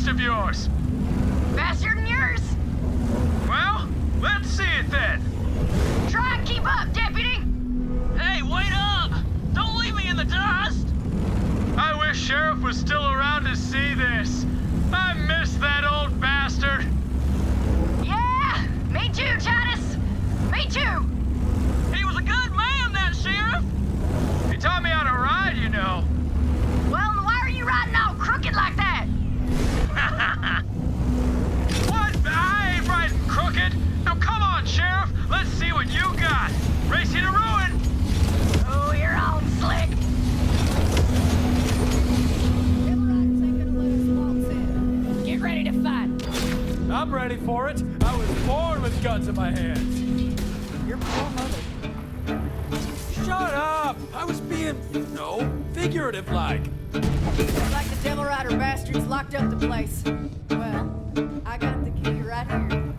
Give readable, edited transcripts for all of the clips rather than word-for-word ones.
of yours? Faster than yours. Well, let's see it then. Try and keep up, deputy. Hey, wait up! Don't leave me in the dust! I wish Sheriff was still around to see this. I miss that old bastard. Yeah, me too, Titus. Me too. He was a good man, that sheriff! He taught me how to ride, you know. Well, then why are you riding all crooked like that? What? I ain't riding crooked. Now come on, Sheriff. Let's see what you got. Race you to ruin. Oh, you're all slick. Get ready to fight. I'm ready for it. I was born with guns in my hands. Your poor mother. Shut up! I was being, figurative like. Looks like the Devil Rider bastards locked up the place. Well, I got the key right here.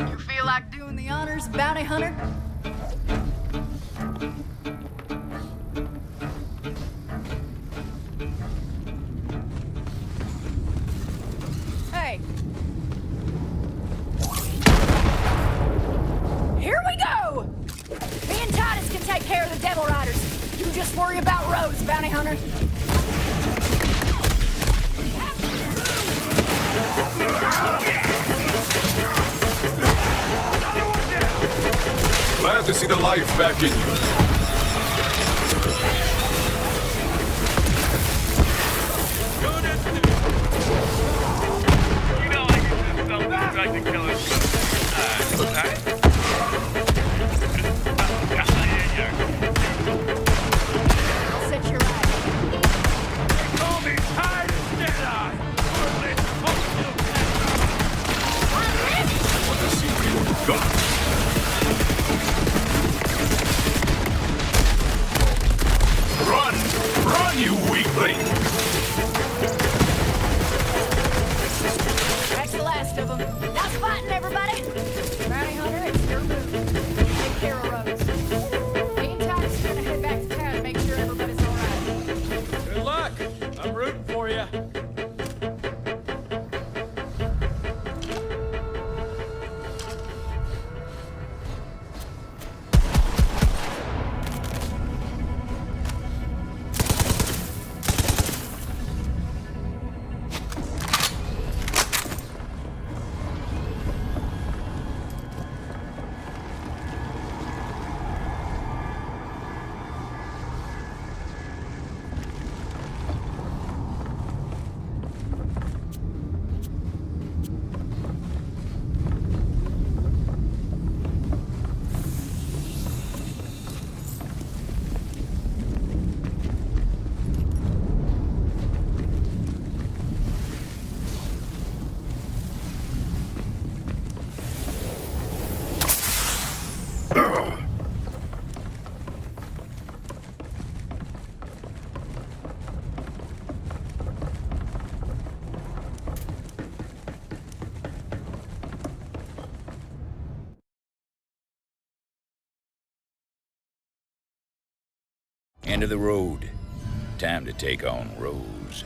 You feel like doing the honors, bounty hunter? Hey. Here we go! Me and Titus can take care of the Devil Riders. You just worry about Rose, bounty hunter. Glad to see the life back in you. You know I can just don't like the killers. I'll set you right. Call me Titus, Jedi. What a secret you've got. Run! Run, you weakling! That's the last of them. Now spotting, everybody. Bounty hunter, it's your move. Take care of Rose. Me and Titus are gonna head back to town and make sure everybody's all right. Good luck. I'm rooting for you. End of the road. Time to take on Rose.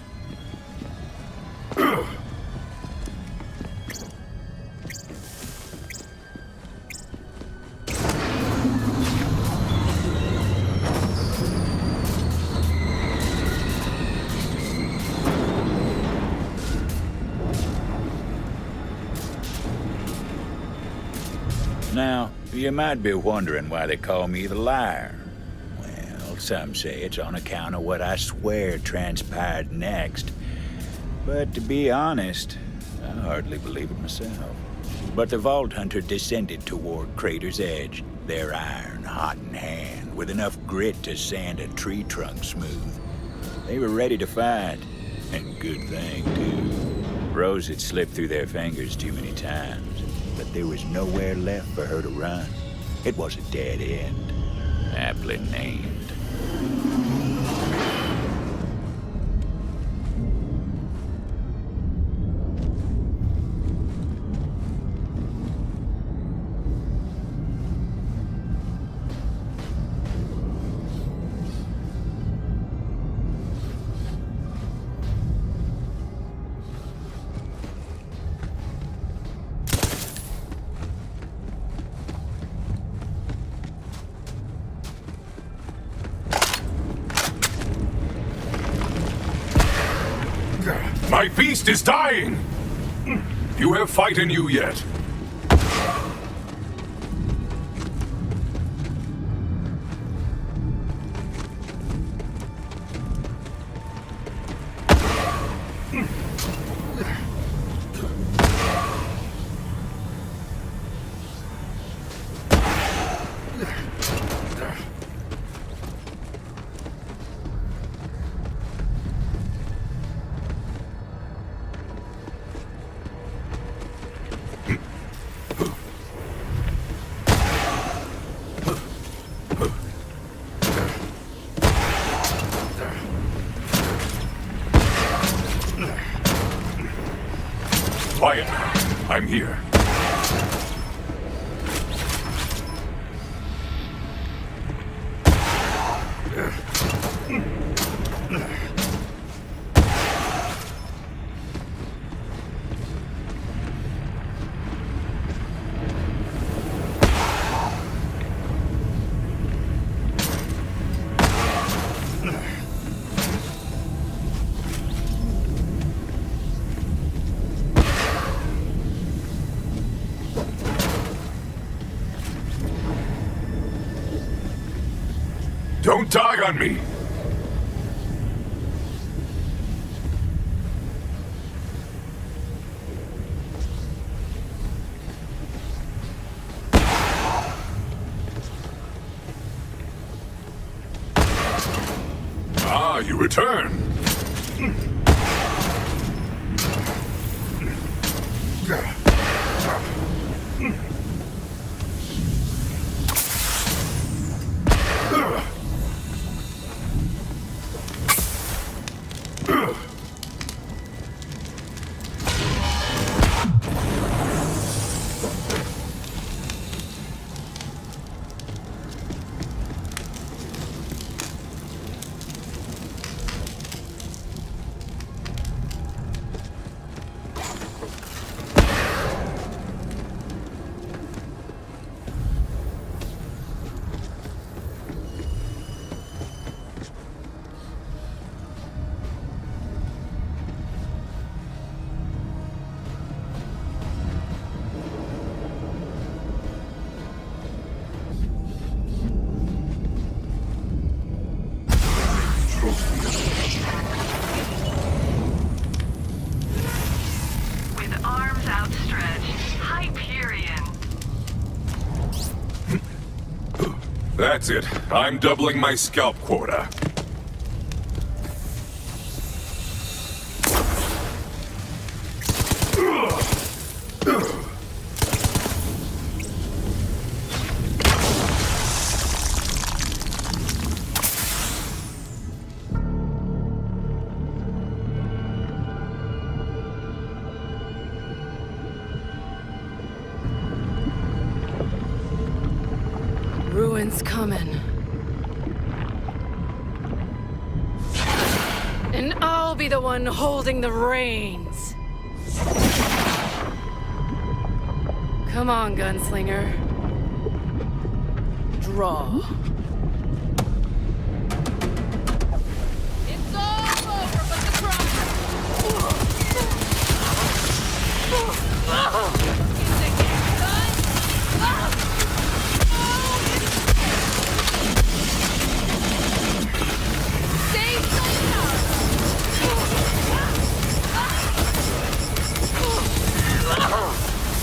Now, you might be wondering why they call me the liar. Well, some say it's on account of what I swear transpired next. But to be honest, I hardly believe it myself. But the Vault Hunter descended toward Crater's edge, their iron hot in hand, with enough grit to sand a tree trunk smooth. They were ready to fight, and good thing, too. Rose had slipped through their fingers too many times, but there was nowhere left for her to run. It was a dead end, aptly named. My beast is dying! You have fight in you yet. Quiet. I'm here. Don't die on me! Ah, you return! With arms outstretched, Hyperion. That's it. I'm doubling my scalp quota. Ruin's coming. And I'll be the one holding the reins. Come on, gunslinger. Draw. It's all over but the crime. It's a game, son. Save someone.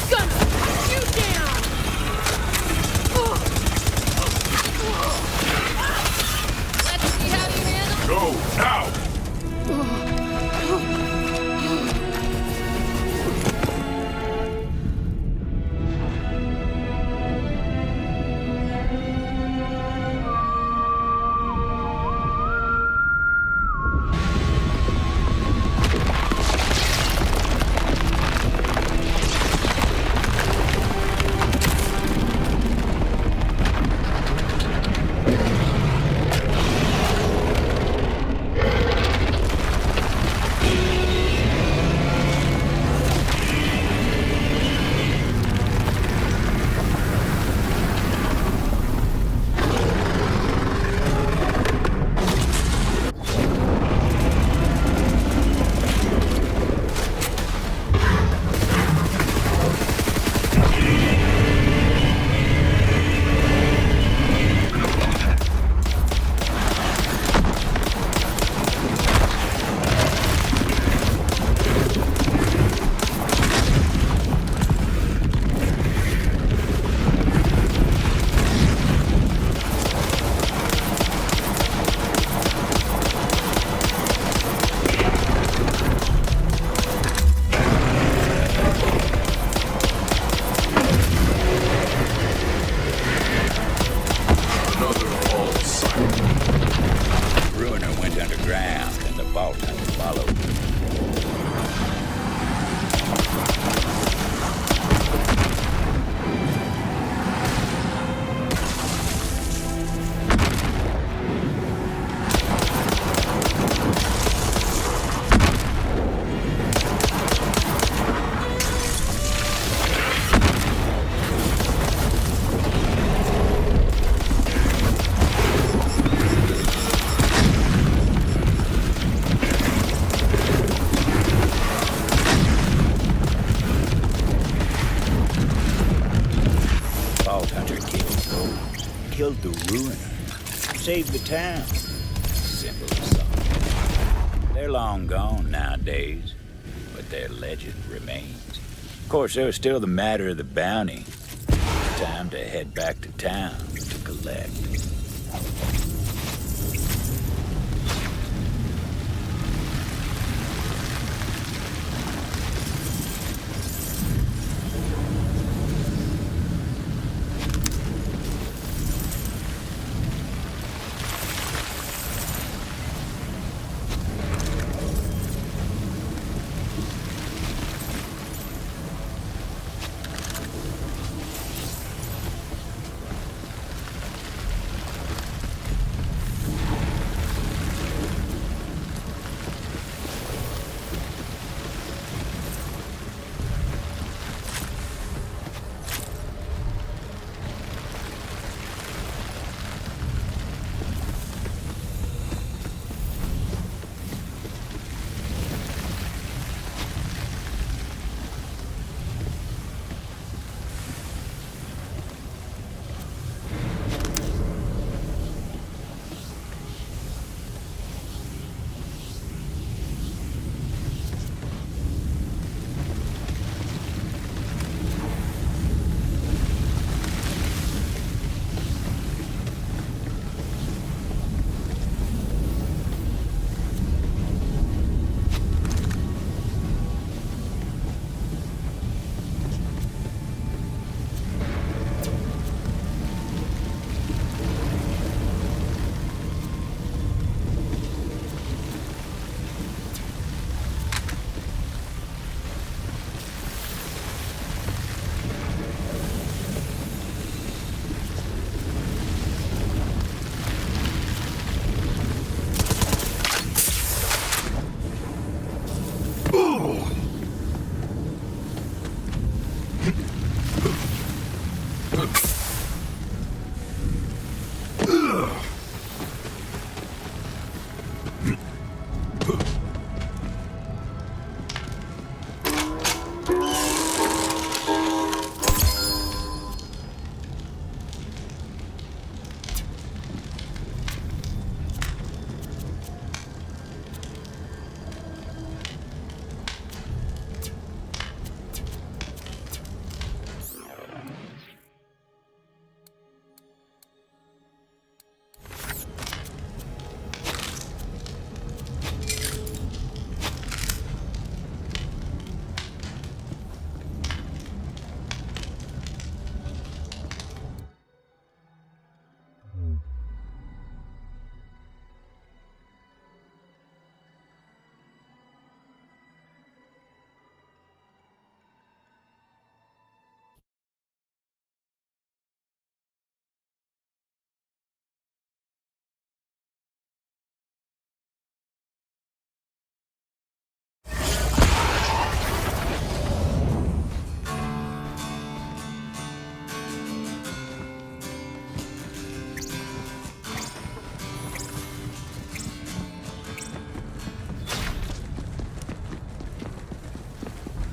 Gonna cut you down. Let's see how you handle. Go, now! killed the ruiner. Saved the town. Simple as something. They're long gone nowadays, but their legend remains. Of course, there was still the matter of the bounty. Time to head back to town to collect.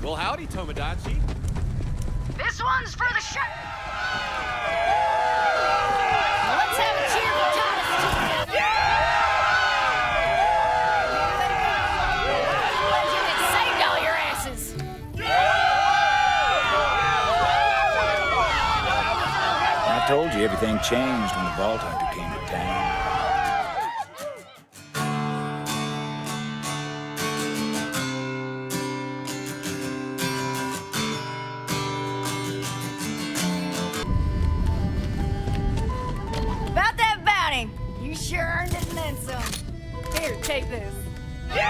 Well, howdy, Tomodachi. This one's for the show. Now let's have a cheer for Thomas. Legend that saved all your asses. I told you everything changed when the Vault Hunter came to town. About that bounty. You sure earned it and then some. Here, take this. Head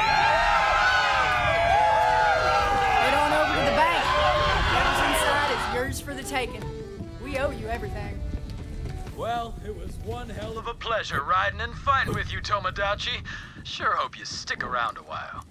on over to the bank. Whatever's inside is yours for the taking. We owe you everything. Well, it was one hell of a... A pleasure riding and fighting with you, Tomodachi. Sure hope you stick around a while.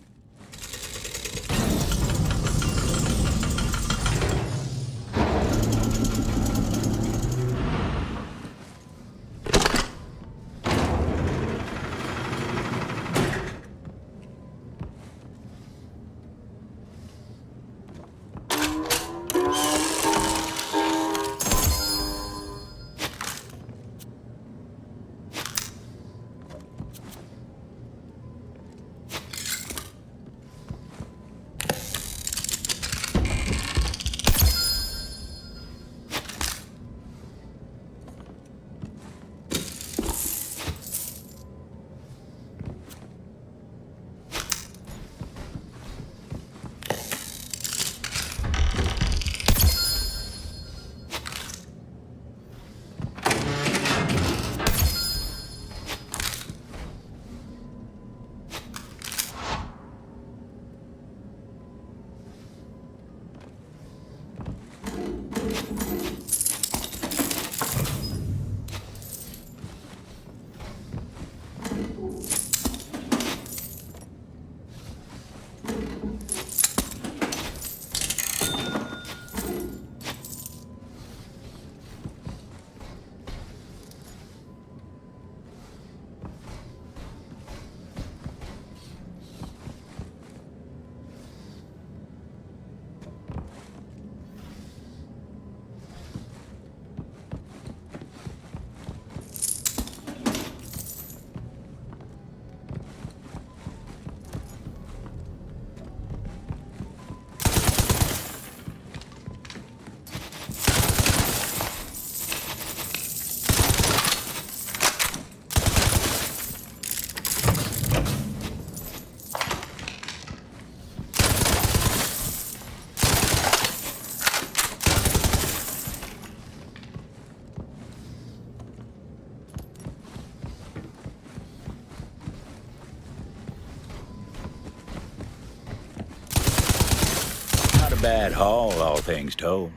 a bad haul, all things told.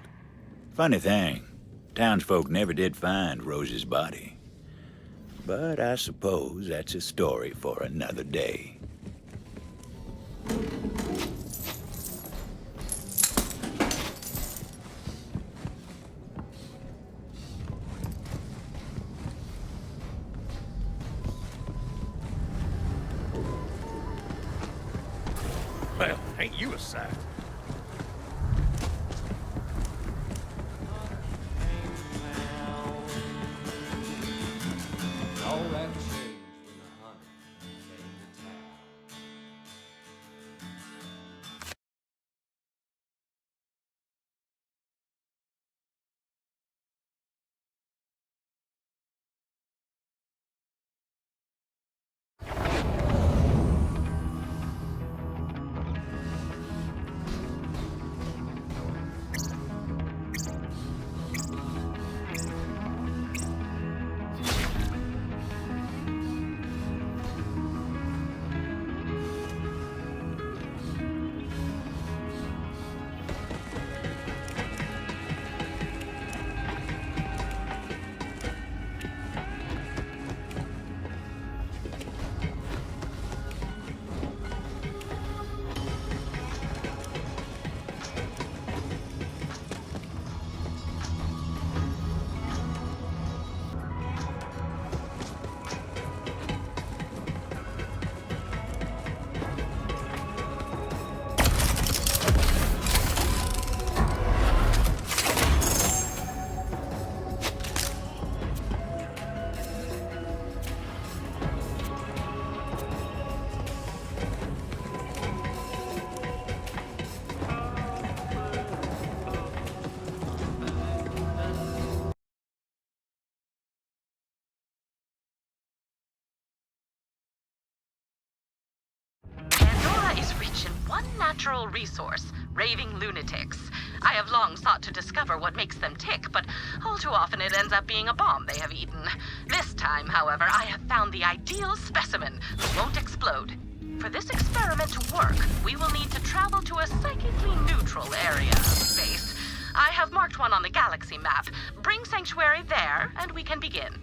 Funny thing, townsfolk never did find Rose's body. But I suppose that's a story for another day. Well, ain't you a sight? All that changed when the hunter came to town. Pandora is rich in one natural resource, raving lunatics. I have long sought to discover what makes them tick, but all too often it ends up being a bomb they have eaten. This time, however, I have found the ideal specimen who won't explode. For this experiment to work, we will need to travel to a psychically neutral area of space. I have marked one on the galaxy map. Bring Sanctuary there, and we can begin.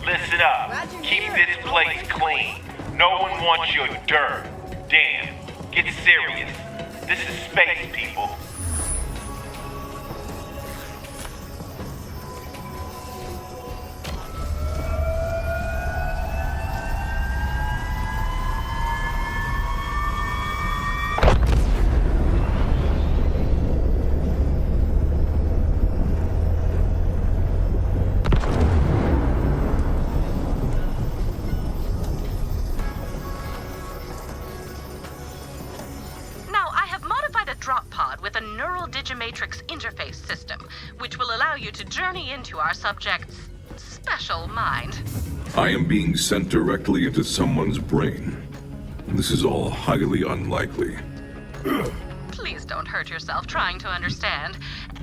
Listen up. Keep this place clean. No one wants your dirt. Damn. Get serious. This is space, people. Digimatrix interface system, which will allow you to journey into our subject's special mind. I am being sent directly into someone's brain. This is all highly unlikely. Please don't hurt yourself trying to understand.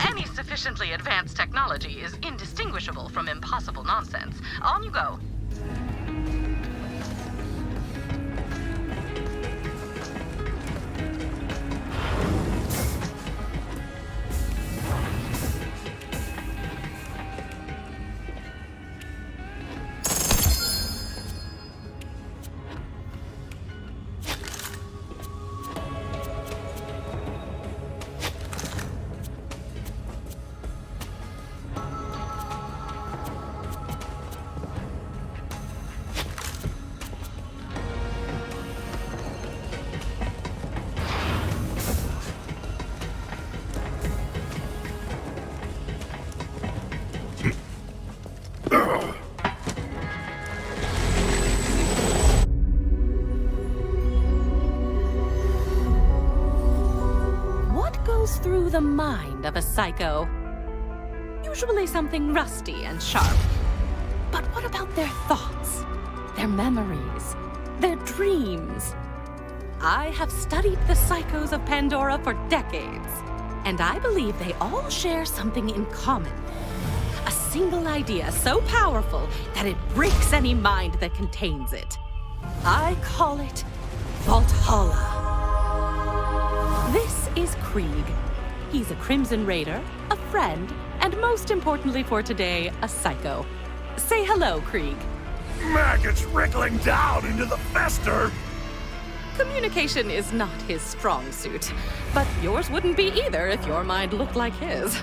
Any sufficiently advanced technology is indistinguishable from impossible nonsense. On you go. through the mind of a psycho. Usually something rusty and sharp. But what about their thoughts, their memories, their dreams? I have studied the psychos of Pandora for decades, and I believe they all share something in common. A single idea so powerful that it breaks any mind that contains it. I call it Valhalla. This is Krieg. He's a Crimson Raider, a friend, and most importantly for today, a psycho. Say hello, Krieg. Maggots wriggling down into the fester! Communication is not his strong suit, but yours wouldn't be either if your mind looked like his.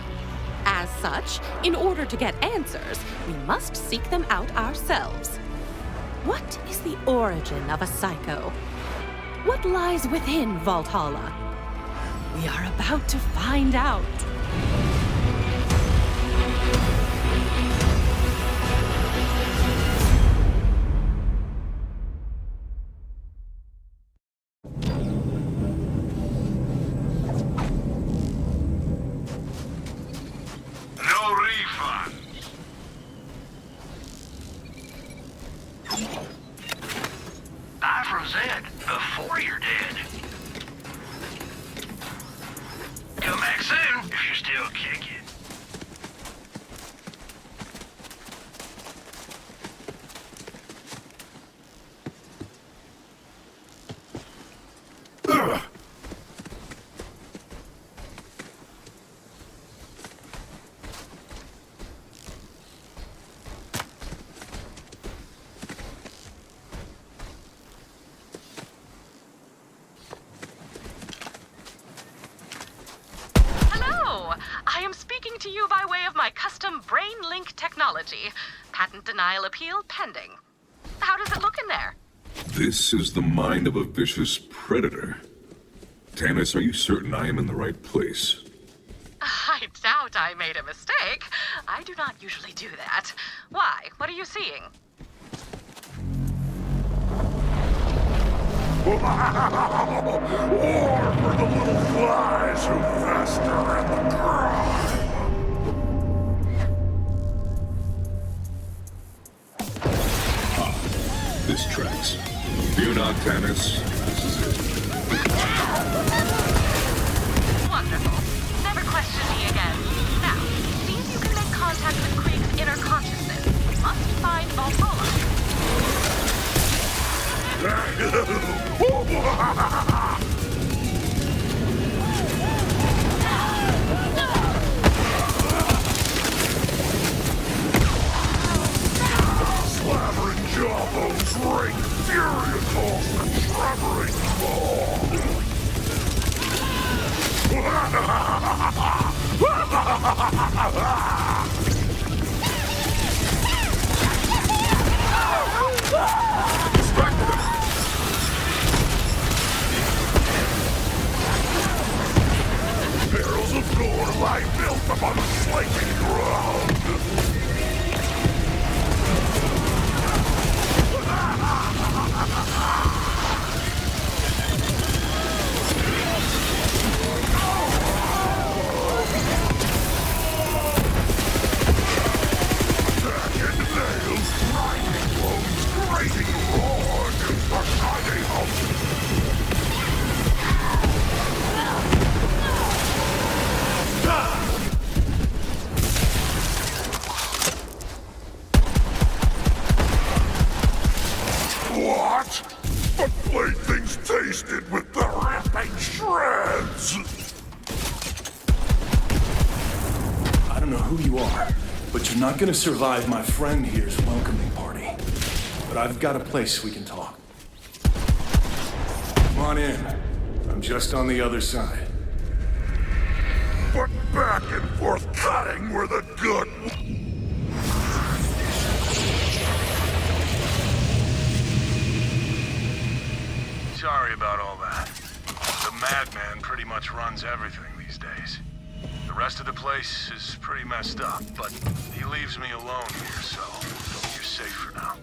As such, in order to get answers, we must seek them out ourselves. What is the origin of a psycho? What lies within Valhalla? We are about to find out. No refund. I'm from Zed, before you're dead. Come back soon, if you're still kicking. I am speaking to you by way of my custom brain link technology. Patent denial appeal pending. How does it look in there? This is the mind of a vicious predator. Tannis, are you certain I am in the right place? I doubt I made a mistake. I do not usually do that. Why? What are you seeing? War for the little flies who fester in the grime! This tracks. Fear not, Tannis. This is it. Wonderful. Never question me again. Now, see if you can make contact with Krieg's inner consciousness. We must find Valhalla. Slavering jawbones ring fury across the trevering Barrels of gore lie built upon the slaking ground. Jagged nails, grinding bones, grating roar, a tiny house. What? But playthings tasted with the ripping shreds! I don't know who you are, but you're not gonna survive my friend here's welcoming party. But I've got a place we can talk. Come on in. I'm just on the other side. But back and forth cutting were the good. Sorry about all that. The madman pretty much runs everything these days. The rest of the place is pretty messed up, but he leaves me alone here, so you're safe for now.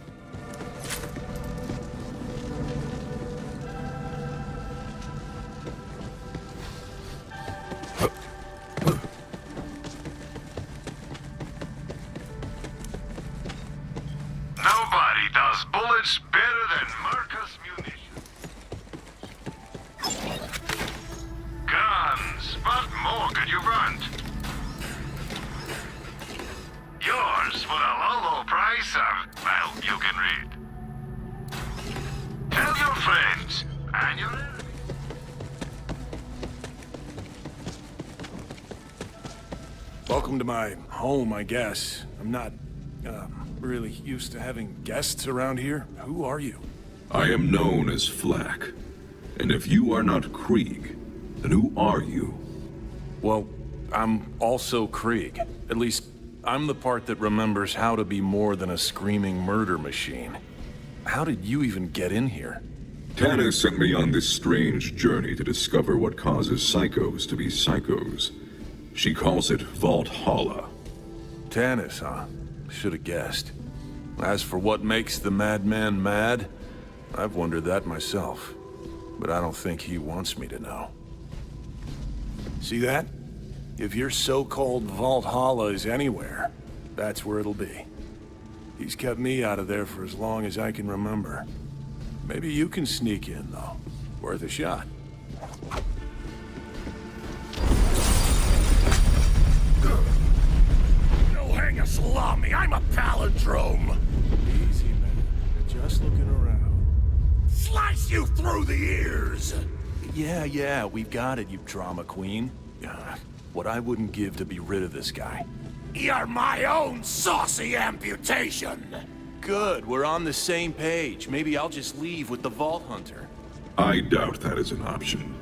Welcome to my home, I guess. I'm not, really used to having guests around here. Who are you? I am known as Flack. And if you are not Krieg, then who are you? Well, I'm also Krieg. At least, I'm the part that remembers how to be more than a screaming murder machine. How did you even get in here? Tana sent me on this strange journey to discover what causes psychos to be psychos. She calls it Valhalla. Tanis, huh? Should have guessed. As for what makes the madman mad, I've wondered that myself. But I don't think he wants me to know. See that? If your so-called Valhalla is anywhere, that's where it'll be. He's kept me out of there for as long as I can remember. Maybe you can sneak in, though. Worth a shot. No hang a salami, I'm a palindrome! Easy, man. You're just looking around. Slice you through the ears! Yeah, we've got it, you drama queen. What I wouldn't give to be rid of this guy. You're my own saucy amputation! Good, we're on the same page. Maybe I'll just leave with the Vault Hunter. I doubt that is an option.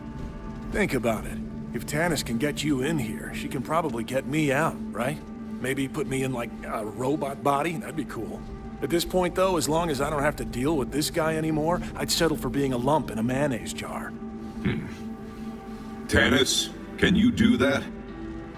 Think about it. If Tanis can get you in here, she can probably get me out, right? Maybe put me in, like, a robot body? That'd be cool. At this point, though, as long as I don't have to deal with this guy anymore, I'd settle for being a lump in a mayonnaise jar. Tanis, can you do that?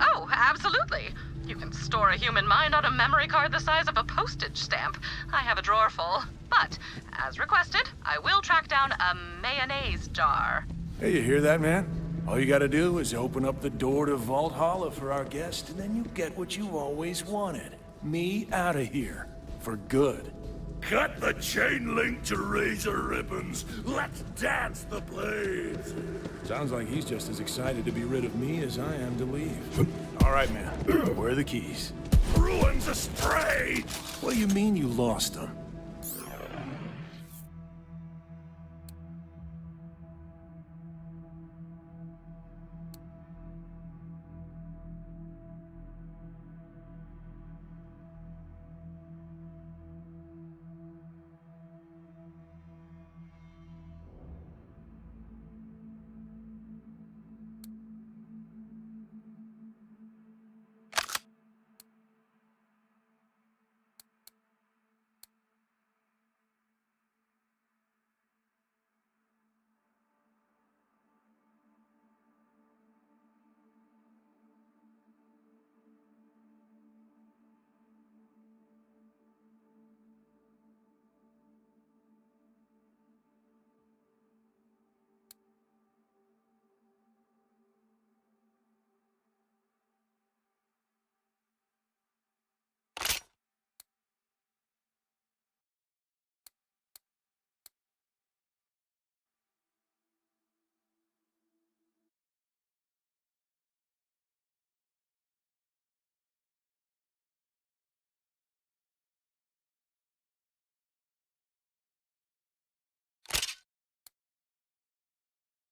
Oh, absolutely. You can store a human mind on a memory card the size of a postage stamp. I have a drawer full. But, as requested, I will track down a mayonnaise jar. Hey, you hear that, man? All you gotta do is open up the door to Valhalla for our guest, and then you get what you always wanted. Me out of here. For good. Cut the chain link to razor ribbons. Let's dance the blades. Sounds like he's just as excited to be rid of me as I am to leave. All right, man. Where are the keys? Ruins astray! What do you mean you lost them?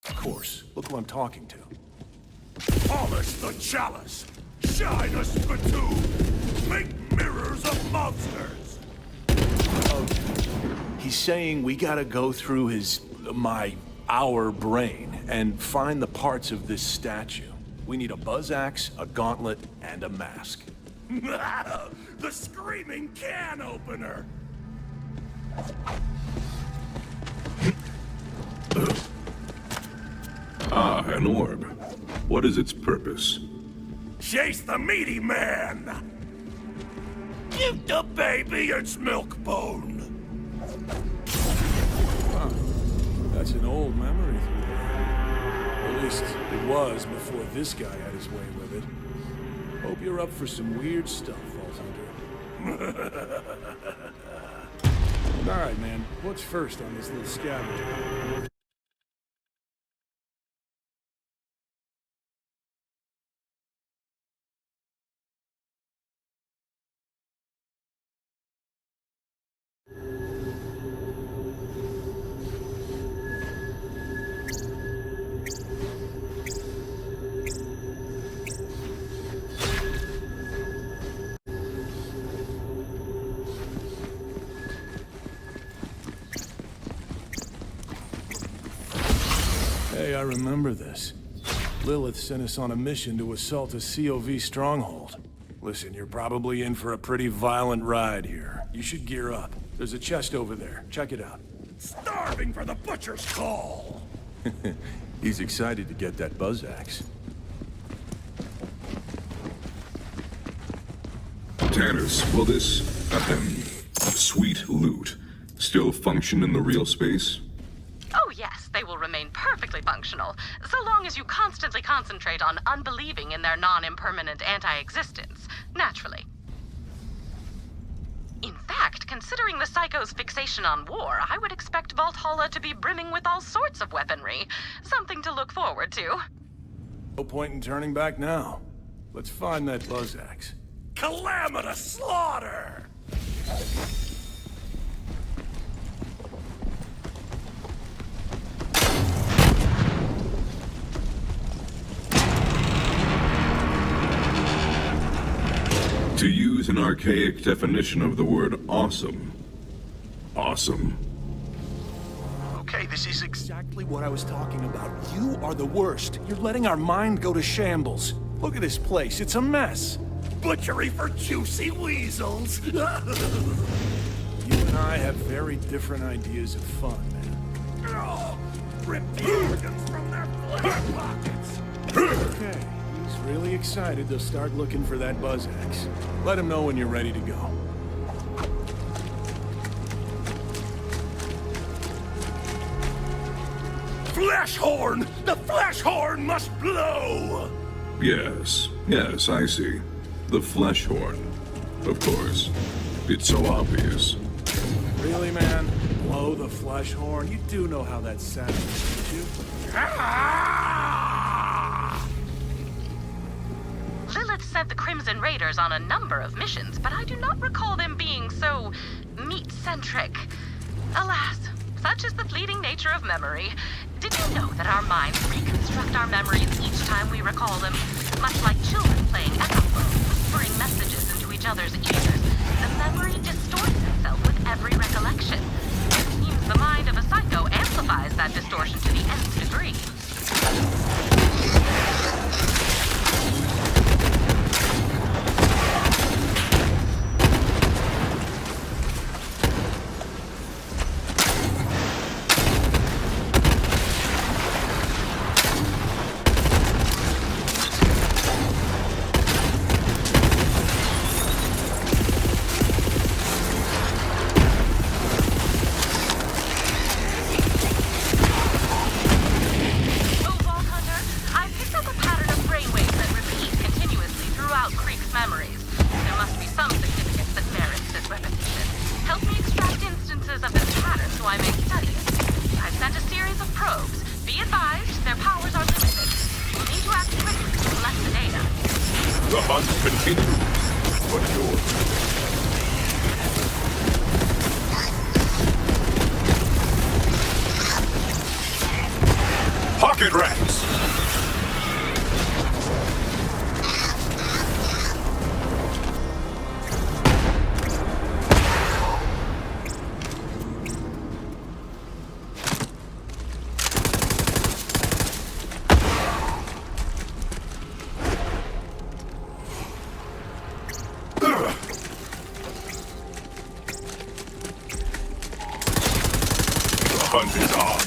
Of course. Look who I'm talking to. Polish the chalice! Shine a spittoon! Make mirrors of monsters! Okay. He's saying we gotta go through our brain and find the parts of this statue. We need a buzz axe, a gauntlet, and a mask. The screaming can opener! Ah, an orb. What is its purpose? Chase the meaty man! Give the baby its milk bone! Huh. That's an old memory through there. At least it was before this guy had his way with it. Hope you're up for some weird stuff, Vault Hunter. Alright, man. What's first on this little scavenger? say I remember this. Lilith sent us on a mission to assault a COV stronghold. Listen, you're probably in for a pretty violent ride here. You should gear up. There's a chest over there. Check it out. Starving for the butcher's call! He's excited to get that buzz axe. Tannis, will this, sweet loot still function in the real space? Oh yes, they will remain perfectly functional, so long as you constantly concentrate on unbelieving in their non-impermanent anti-existence, naturally. In fact, considering the Psycho's fixation on war, I would expect Valhalla to be brimming with all sorts of weaponry. Something to look forward to. No point in turning back now. Let's find that buzz axe. Calamitous slaughter! To use an archaic definition of the word awesome. Awesome. Okay, this is exactly what I was talking about. You are the worst. You're letting our mind go to shambles. Look at this place. It's a mess. Butchery for juicy weasels! You and I have very different ideas of fun, man. Oh, rip the organs from their flesh pockets! Okay, he's really excited to start looking for that buzz axe. Let him know when you're ready to go. Flesh horn! The flesh horn must blow! Yes, I see. The flesh horn. Of course. It's so obvious. Really, man? Blow the flesh horn? You do know how that sounds, don't you? Ah! Lilith sent the Crimson Raiders on a number of missions, but I do not recall them being so meat-centric. Alas, such is the fleeting nature of memory. Did you know that our minds reconstruct our memories each time we recall them? Much like children playing echo phones, whispering messages into each other's ears. The memory distorts itself with every recollection. It seems the mind of a psycho amplifies that distortion to the nth degree. Pocket rats! The hunt is on.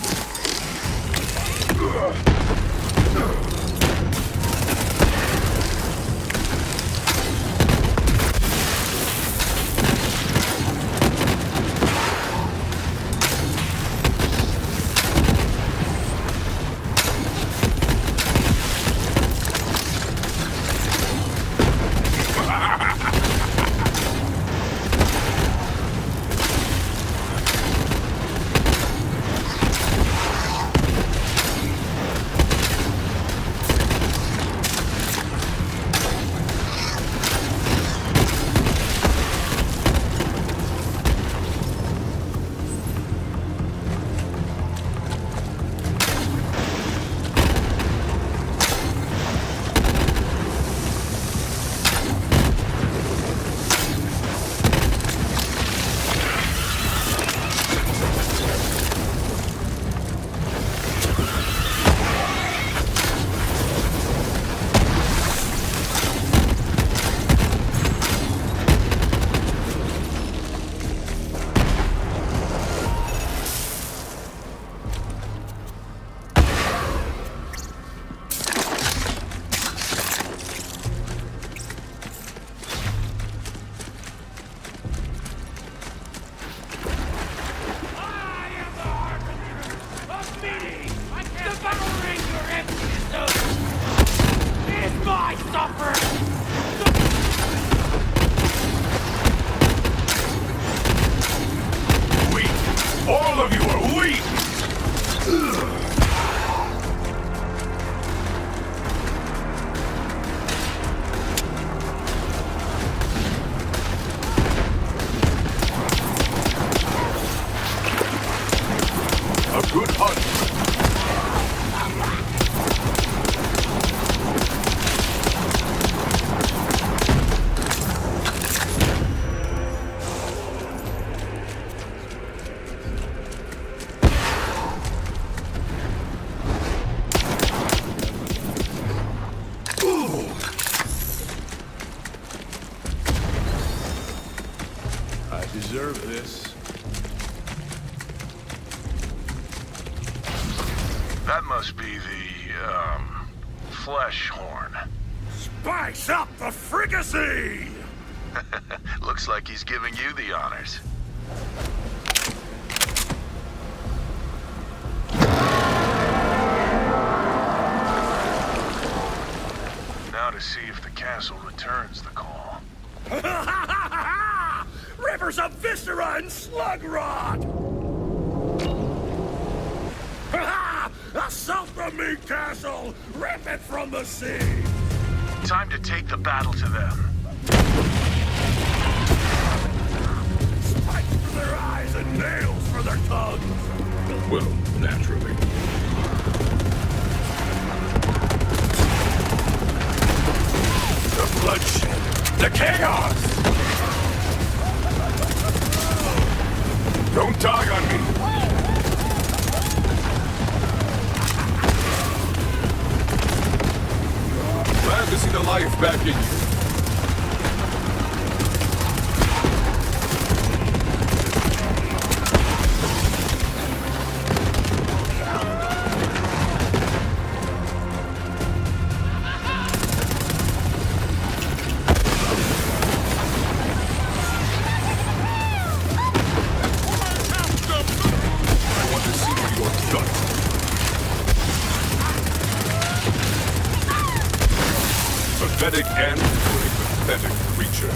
deserve this. That must be the, flesh horn. Spice up the fricassee! Looks like he's giving you the honors. Now to see if the castle returns the call. Rivers of viscera and slug rot! Assault the meat castle! Rip it from the sea! Time to take the battle to them. Spikes for their eyes and nails for their tongues! Well, naturally. The bloodshed! The chaos! Don't die on me! Glad to see the life back in you. I want to see what you have done. Pathetic end to a pathetic creature.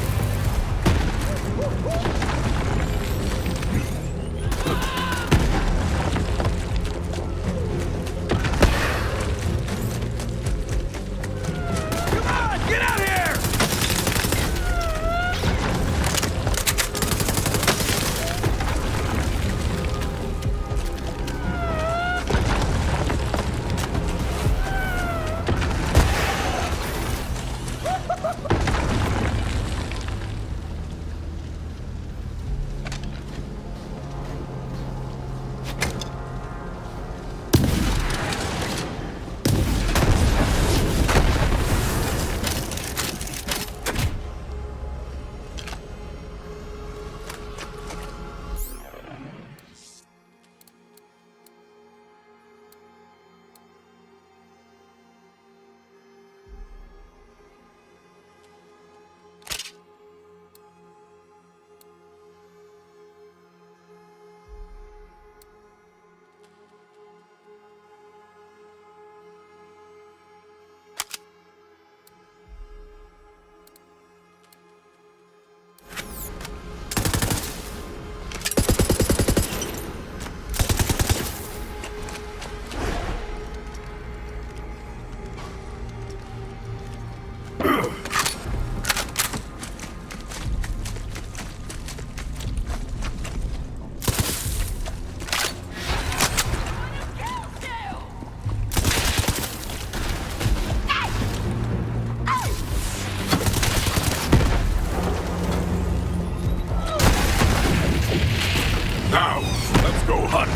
Come on, get out here! Now, let's go hunt.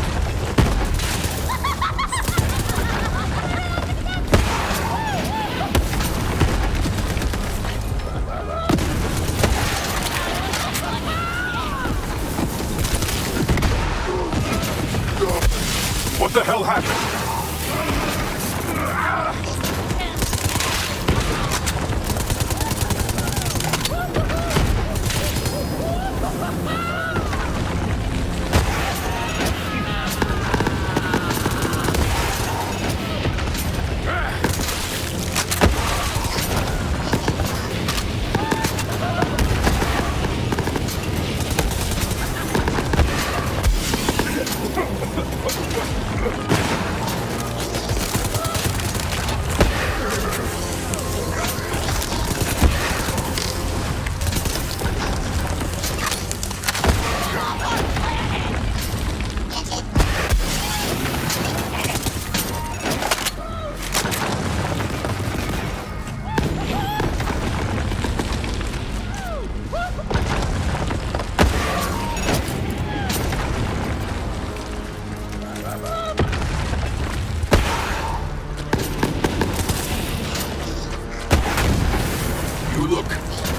What the hell happened? You look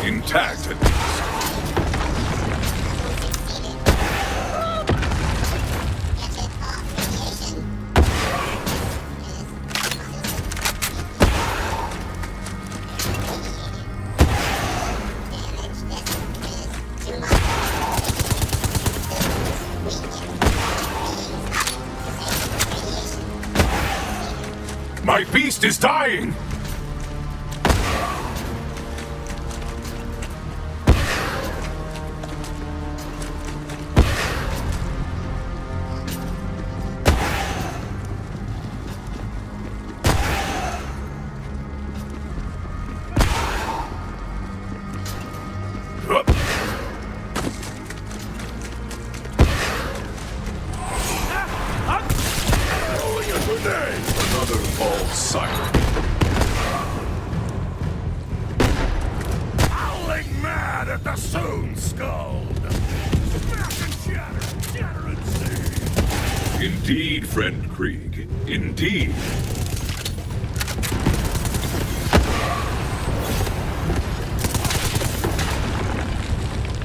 intact at least. My beast is dying! Another false siren. Howling mad at the Soon Skull! Smash and shatter and see! Indeed, friend Krieg. Indeed.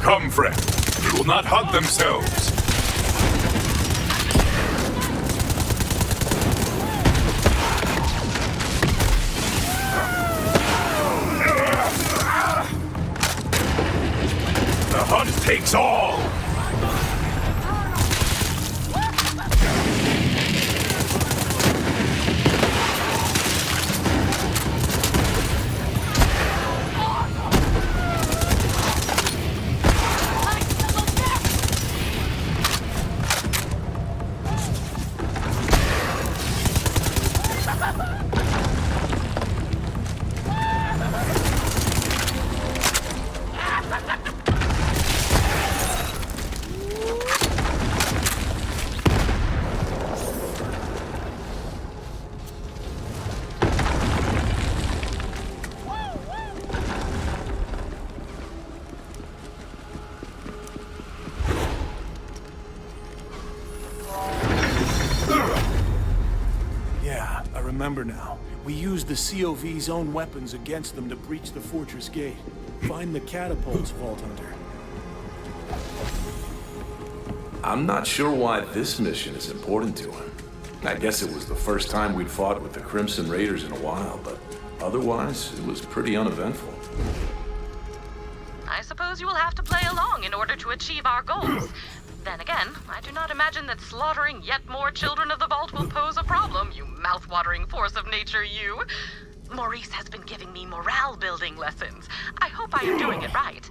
Come, friend. They will not hug themselves. The hunt takes all! Remember now, we used the COV's own weapons against them to breach the fortress gate. Find the catapults, Vault Hunter. I'm not sure why this mission is important to him. I guess it was the first time we'd fought with the Crimson Raiders in a while, but otherwise, it was pretty uneventful. I suppose you will have to play along in order to achieve our goals. Then again, I do not imagine that slaughtering yet more children of the Vault will pose a problem, you mouth-watering force of nature, you. Maurice has been giving me morale-building lessons. I hope I am doing it right.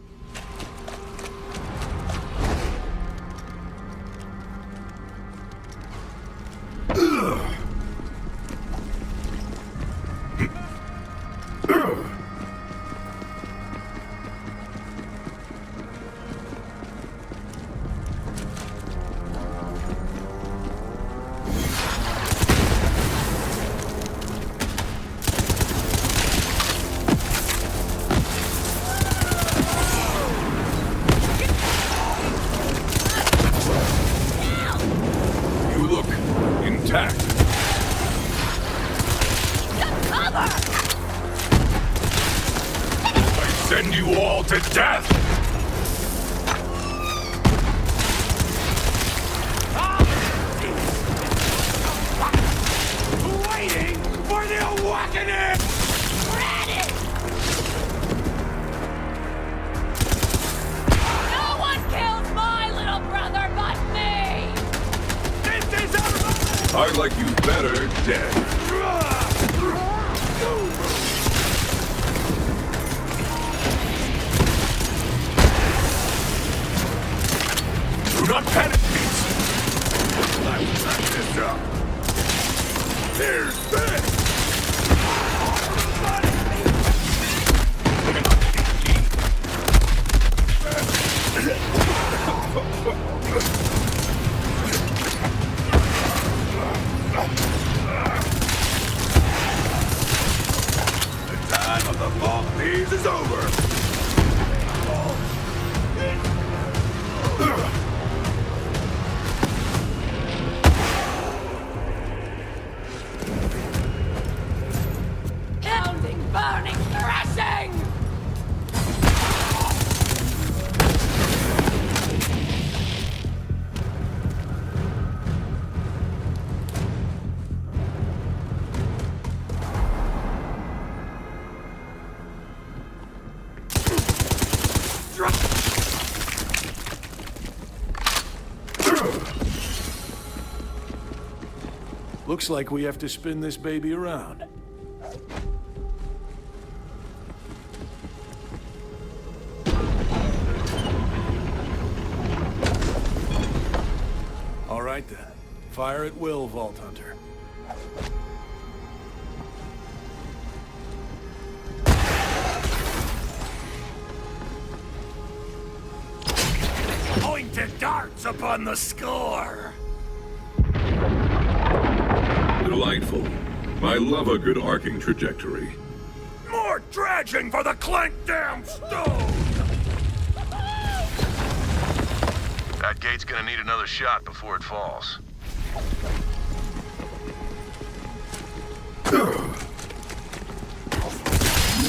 Send you all to death! Waiting for the awakening! Ready! No one kills my little brother but me! This is everybody! I like you better dead. Do not panic, Beast! Let's set this up! Here's this! The time of the Vault Thieves is over! Burning, thrashing! Looks like we have to spin this baby around. right then. Fire at will, Vault Hunter. Pointed darts upon the score! Delightful. I love a good arcing trajectory. More dredging for the clank damn stone! That gate's gonna need another shot before it falls.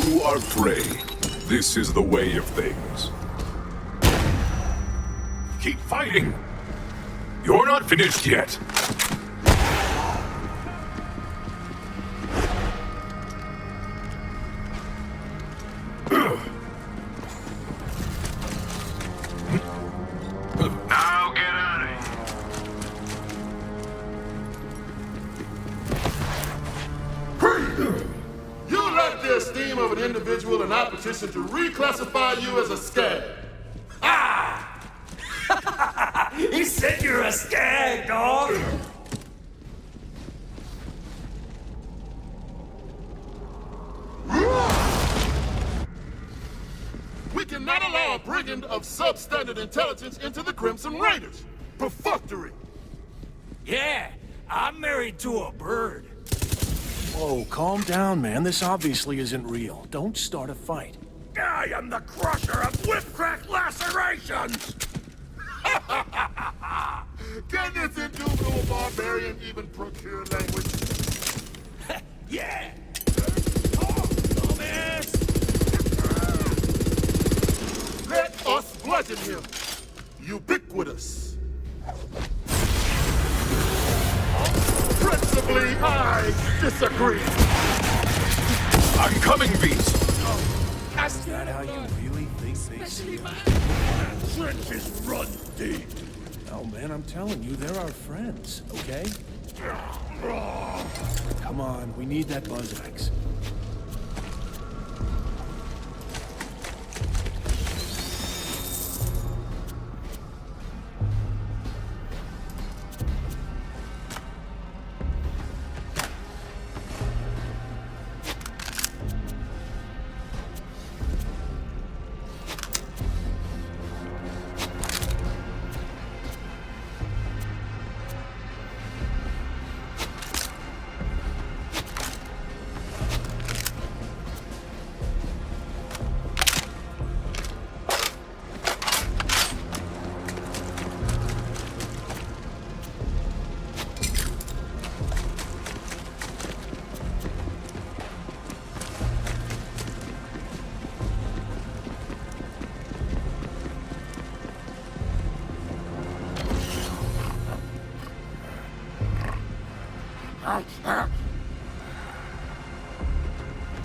You are prey. This is the way of things. Keep fighting! You're not finished yet! Now get at it! You lack the esteem of an individual and I petition to reclassify you as a skag. Ah! He said you're a skag, dog! We cannot allow a brigand of substandard intelligence into the Crimson Raiders. Perfunctory. Yeah, I'm married to a bird. Whoa, calm down, man. This obviously isn't real. Don't start a fight. I am the crusher of whip-crack lacerations! Can this indubitable barbarian even procure language? Yeah! Oh, dumbass! Let us bludgeon him. Ubiquitous. Principally, I disagree. I'm coming, Beast! Is that how you really think they see us? That trench is run deep. Oh, man, I'm telling you, they're our friends, okay? Come on, we need that buzz axe.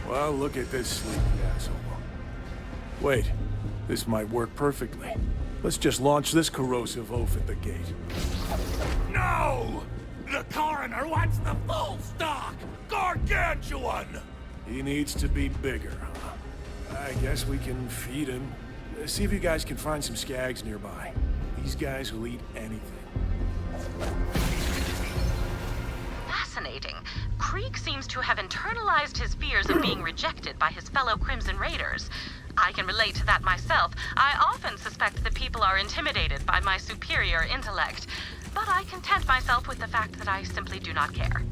Well, look at this sleepy asshole. Wait, this might work perfectly. Let's just launch this corrosive oaf at the gate. No! The coroner wants the full stock! Gargantuan! He needs to be bigger, huh? I guess we can feed him. See if you guys can find some skags nearby. These guys will eat anything. Fascinating. Krieg seems to have internalized his fears of being rejected by his fellow Crimson Raiders. I can relate to that myself. I often suspect that people are intimidated by my superior intellect, but I content myself with the fact that I simply do not care.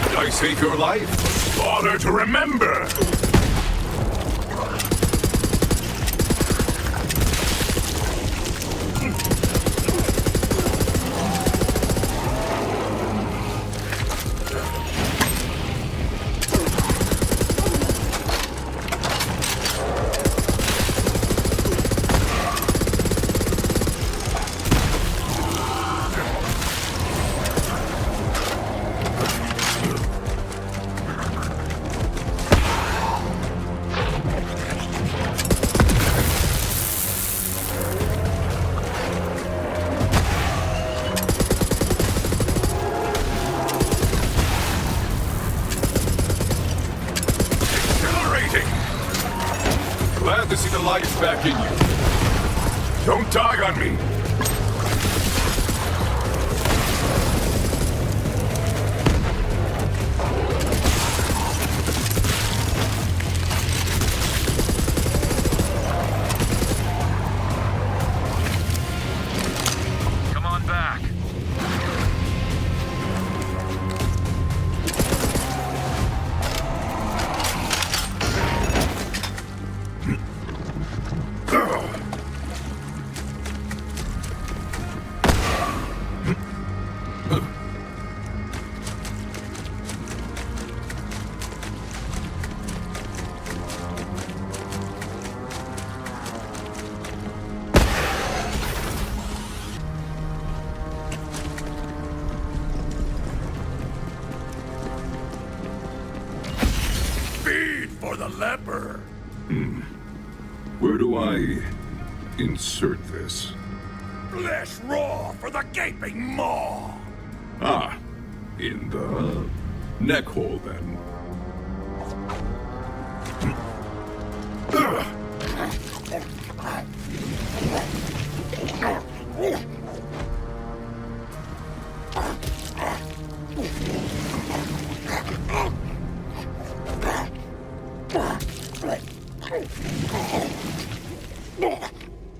Did I save your life? Bother to remember! back in you. Don't die on me. Come on back. Feed for the leper. Where do I insert this? Flesh raw for the gaping maw. Ah, in the neck hole then.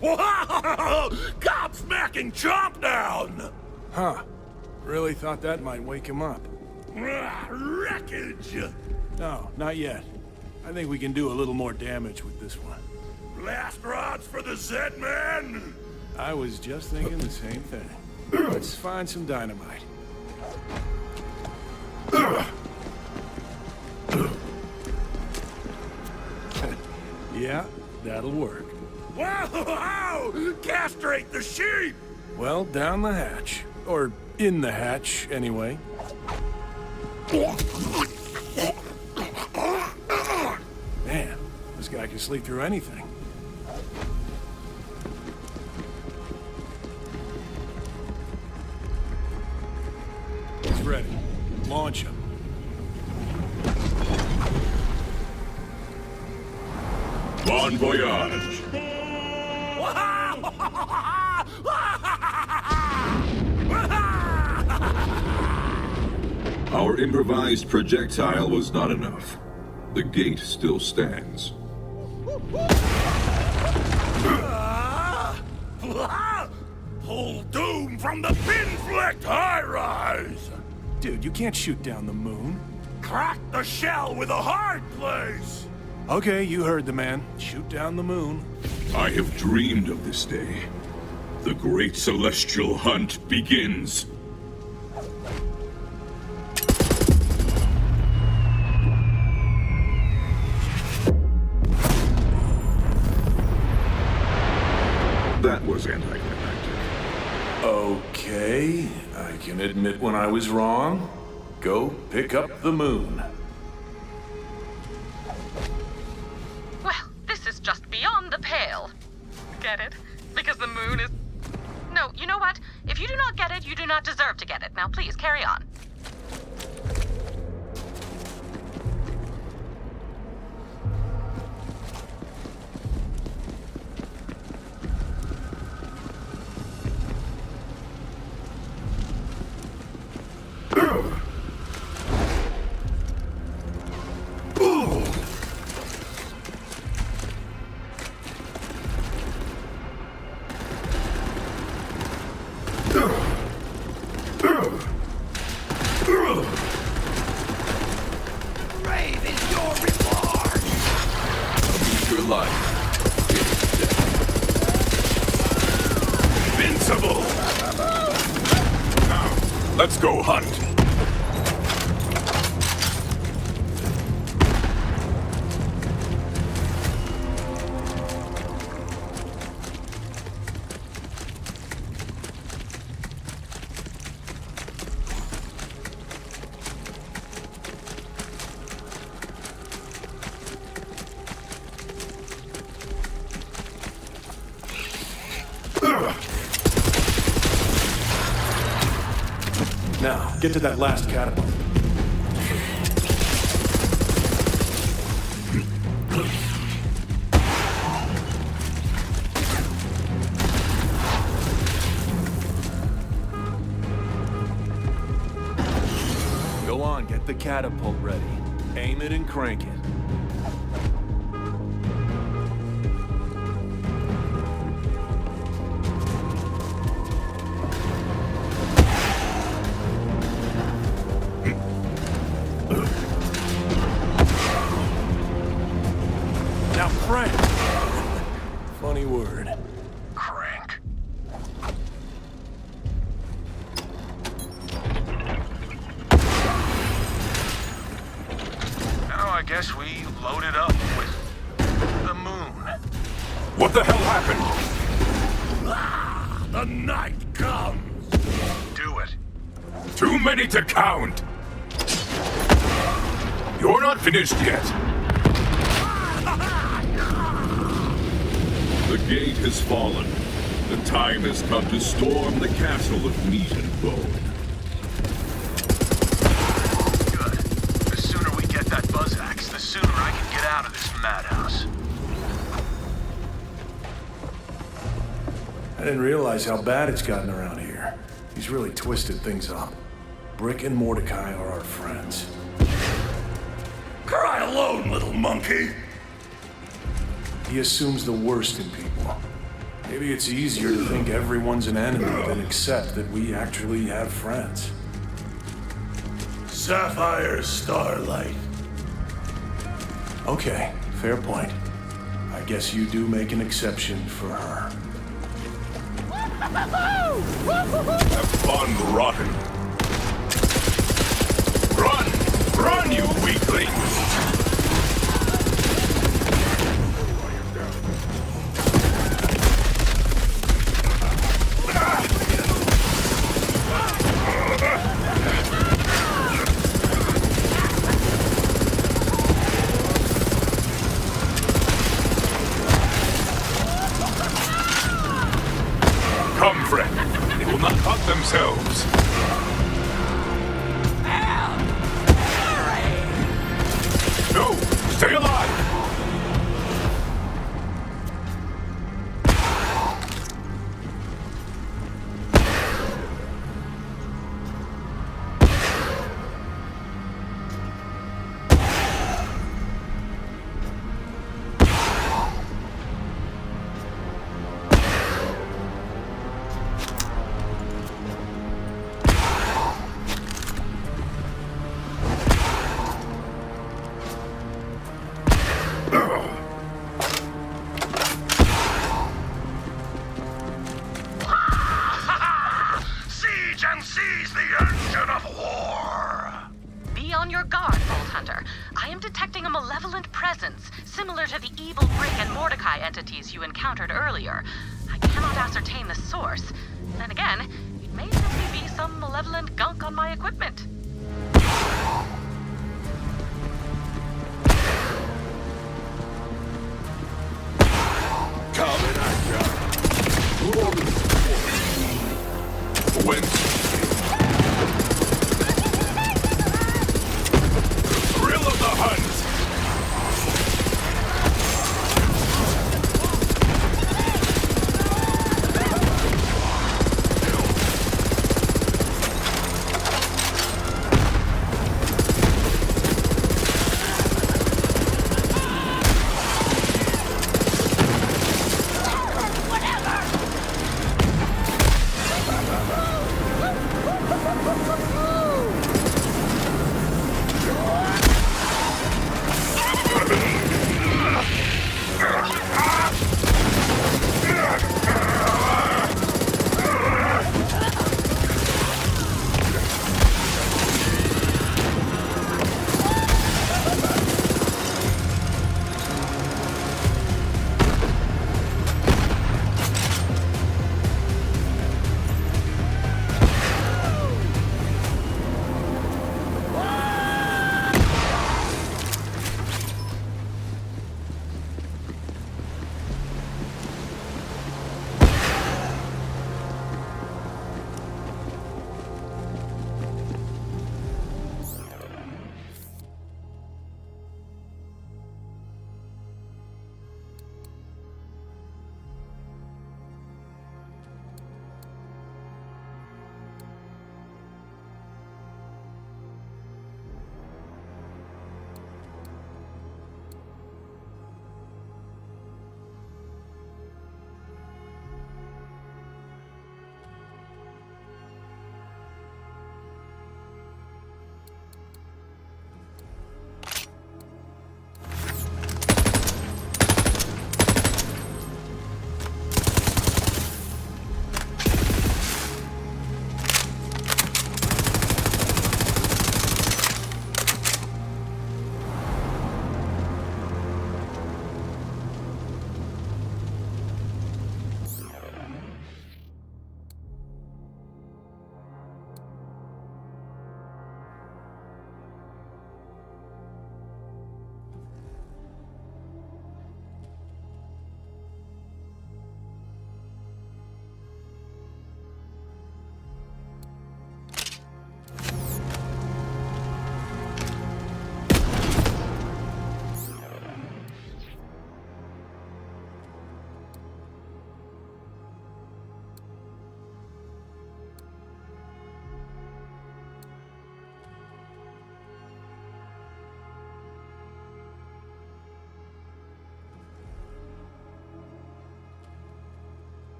Wow! Gobsmacking chomp down! Huh. Really thought that might wake him up. Wreckage! No, not yet. I think we can do a little more damage with this one. Blast rods for the Z-Man! I was just thinking the same thing. Let's find some dynamite. Yeah, that'll work. Wow! Castrate the sheep! Well, down the hatch. Or in the hatch, anyway. Man, this guy can sleep through anything. He's ready. Launch him. Bon voyage. Our improvised projectile was not enough. The gate still stands. Pull doom from the pin-flecked high-rise! Dude, you can't shoot down the moon. Crack the shell with a hard place! Okay, you heard the man. Shoot down the moon. I have dreamed of this day. The great celestial hunt begins. That was anticlimactic. Okay, I can admit when I was wrong. Go pick up the moon. Well, this is just beyond the pale. Get it? Because the moon is... No, you know what? If you do not get it, you do not deserve to get it. Now please, carry on. Let's go hunt. Now, get to that last catapult. on, get the catapult ready. Aim it and crank it. Now crank! Funny word. Crank. Now I guess we load it up with the moon. What the hell happened? The night comes. Do it. Too many to count. You're not finished yet. The gate has fallen. The time has come to storm the castle of meat and bone. Good. The sooner we get that buzz axe, the sooner I can get out of this madhouse. I didn't realize how bad it's gotten around here. He's really twisted things up. Brick and Mordecai are our friends. Cry alone, little monkey. He assumes the worst in people. Maybe it's easier to think everyone's an enemy than accept that we actually have friends. Sapphire Starlight. Okay, fair point. I guess you do make an exception for her. Have fun rotting. Run! Run, you weaklings! Come, friend. They will not hurt themselves. No! Stay alive! Siege and seize the engine of war! Be on your guard, Bolt Hunter. I am detecting a malevolent presence, similar to the evil Brick and Mordecai entities you encountered earlier. I cannot ascertain the source. Then again, it may simply be some malevolent gunk on my equipment. Coming at ya. When? Thrill of the hunt!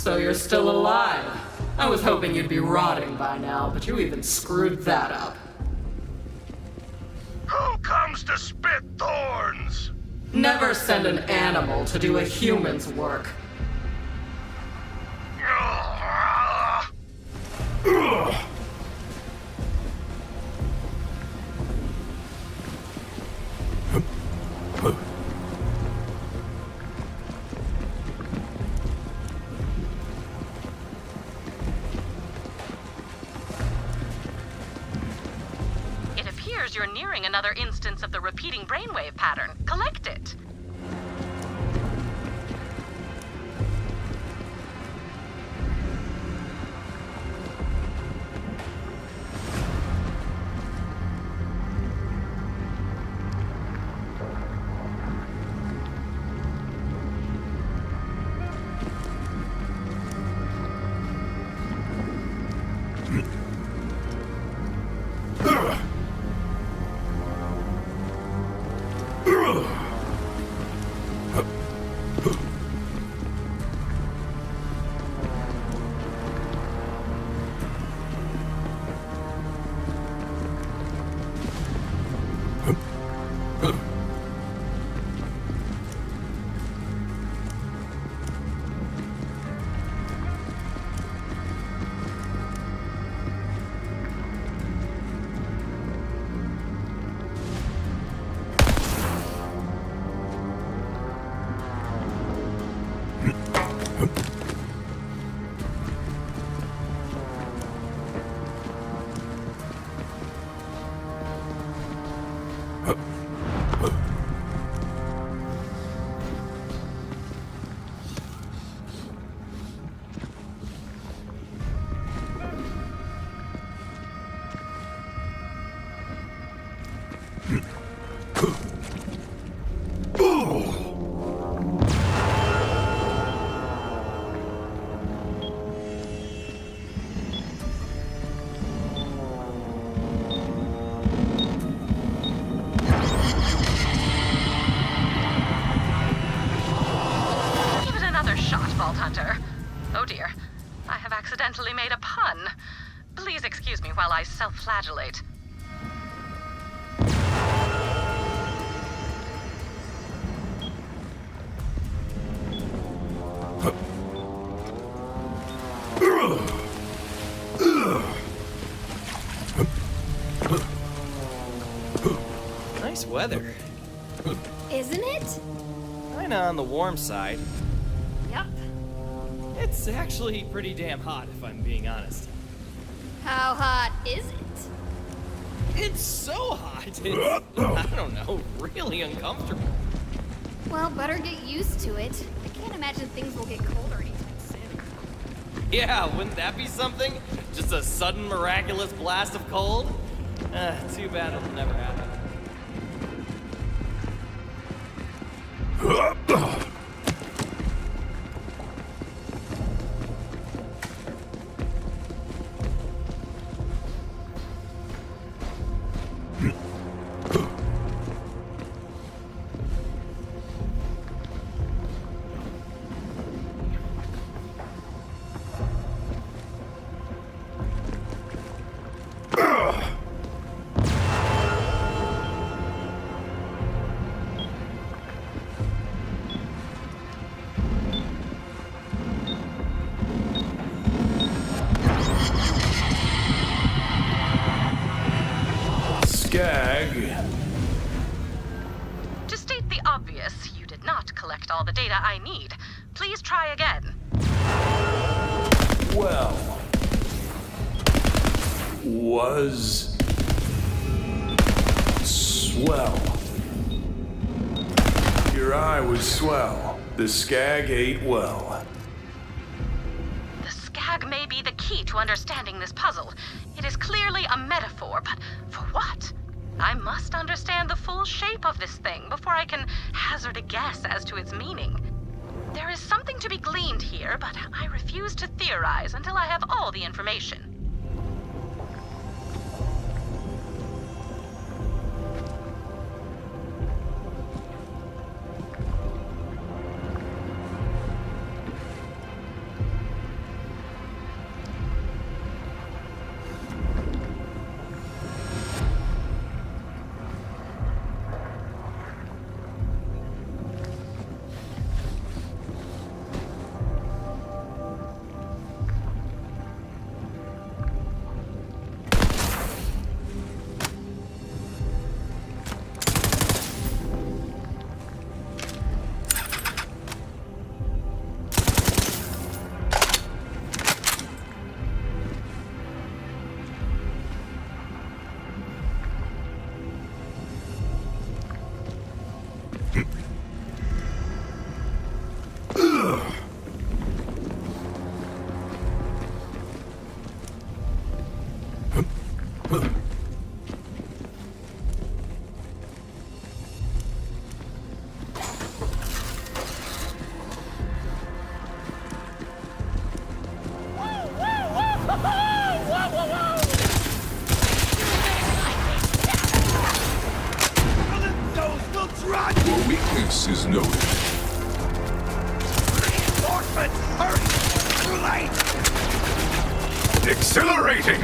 So you're still alive. I was hoping you'd be rotting by now, but you even screwed that up. Who comes to spit thorns? Never send an animal to do a human's work. It appears you're nearing another instance of the repeating brainwave pattern. Collect it. Oh dear, I have accidentally made a pun. Please excuse me while I self-flagellate. Nice weather. Isn't it? Kinda on the warm side. Yup. It's actually pretty damn hot, if I'm being honest. How hot is it? It's so hot. It's, I don't know, really uncomfortable. Well, better get used to it. I can't imagine things will get colder anytime soon. Yeah, wouldn't that be something? Just a sudden miraculous blast of cold? Too bad it'll never happen. To state the obvious, you did not collect all the data I need. Please try again. Well, was swell. Your eye was swell. The skag ate well. The skag may be the key to understanding this puzzle. It is clearly a metaphor, but for what? I must understand the full shape of this thing before I can hazard a guess as to its meaning. There is something to be gleaned here, but I refuse to theorize until I have all the information. Your weakness is noted. Reinforcements! Hurry! Too late! Accelerating!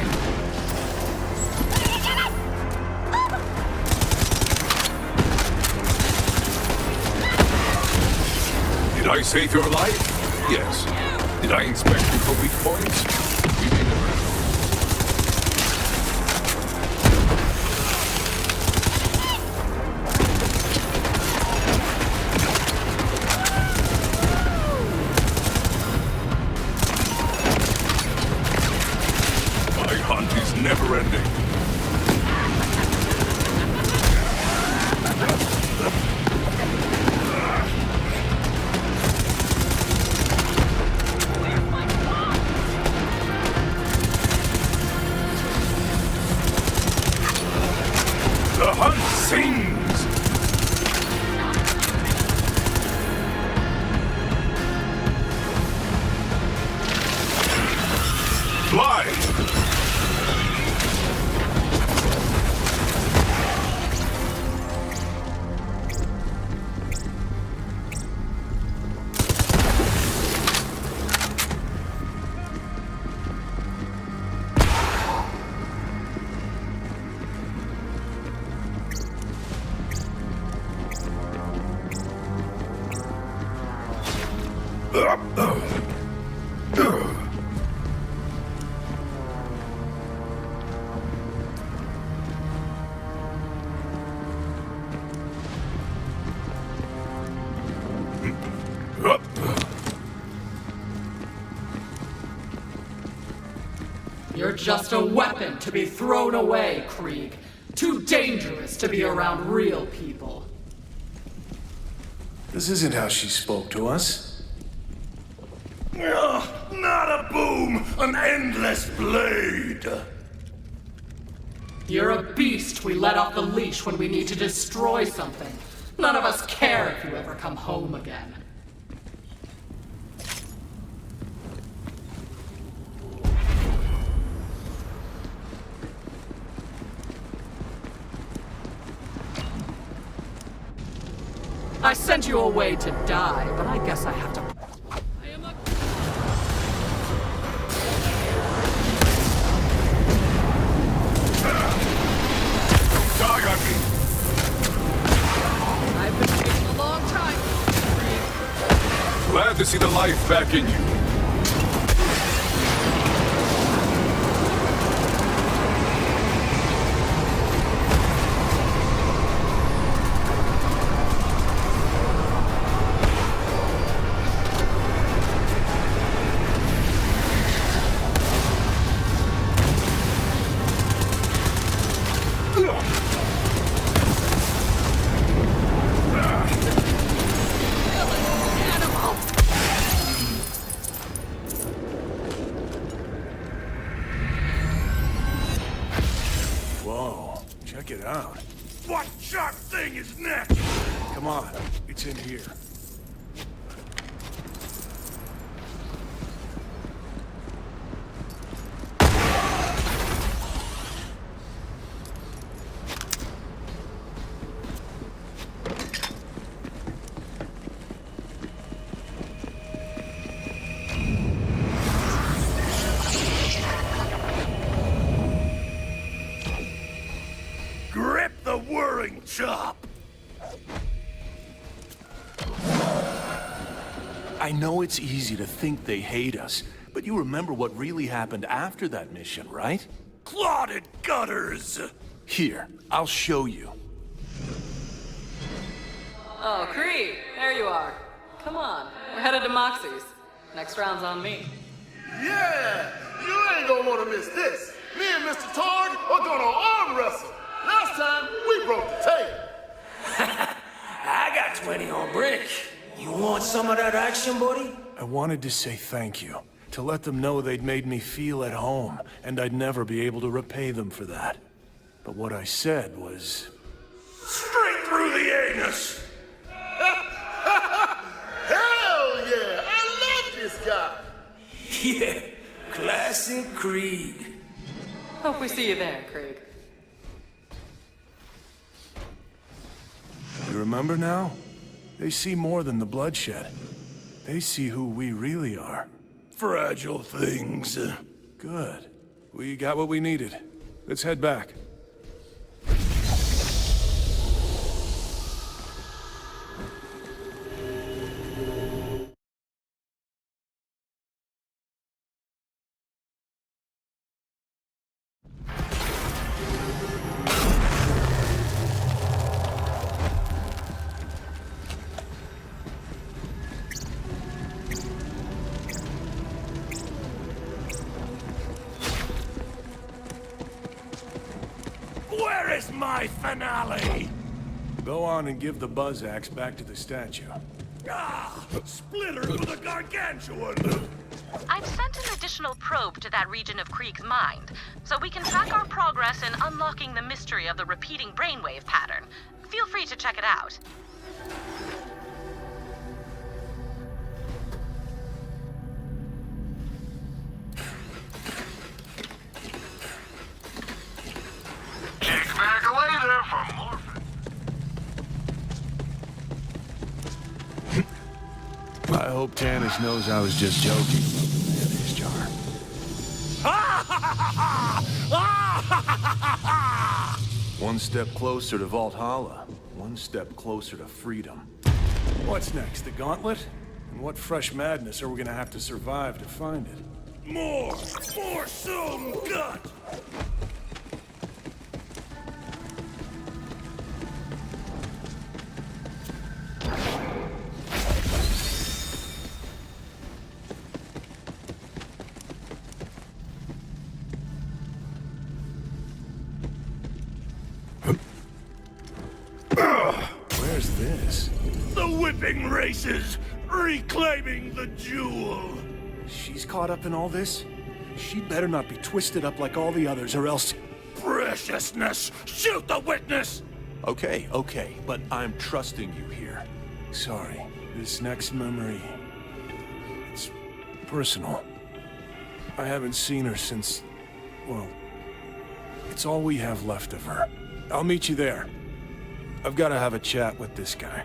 Did I save your life? Yes. Did I inspect you for weak points? We may never know. My hunt is never ending. The hunt sings! Fly! You're just a weapon to be thrown away, Krieg. Too dangerous to be around real people. This isn't how she spoke to us. Ugh, not a boom! An endless blade! You're a beast we let off the leash when we need to destroy something. None of us care if you ever come home again. I sent you away to die, but I guess I have to... Die on me! I've been waiting a long time. Glad to see the life back in you. Whoa, check it out. What sharp thing is next? Come on, it's in here. Grip the whirring chop! I know it's easy to think they hate us, but you remember what really happened after that mission, right? Clotted gutters! Here, I'll show you. Oh, Krieg, there you are. Come on, we're headed to Moxie's. Next round's on me. Yeah! You ain't gonna wanna miss this. Me and Mr. Targ are gonna arm wrestle. Last time, we broke the table. I got 20 on brick. You want some of that action, buddy? I wanted to say thank you To let them know they'd made me feel at home, and I'd never be able to repay them for that. But what I said was... Straight through the anus! Hell yeah! I love this guy! Yeah, classic Krieg. Hope we see you there, Krieg. You remember now? They see more than the bloodshed. They see who we really are. Fragile things. Good. We got what we needed. Let's head back. Where is my finale? Go on and give the buzz axe back to the statue. Ah! Splitter with a gargantuan! I've sent an additional probe to that region of Krieg's mind, so we can track our progress in unlocking the mystery of the repeating brainwave pattern. Feel free to check it out. Check back later for more. I hope Tannis knows I was just joking about the mayonnaise jar. One step closer to Valhalla, one step closer to freedom. What's next, the gauntlet? And what fresh madness are we gonna have to survive to find it? More sewn gut! Where's this? The whipping races! Reclaiming the jewel! She's caught up in all this? She better not be twisted up like all the others, or else... Preciousness! Shoot the witness! Okay, but I'm trusting you here. Sorry, this next memory... it's personal. I haven't seen her since... well... it's all we have left of her. I'll meet you there. I've got to have a chat with this guy.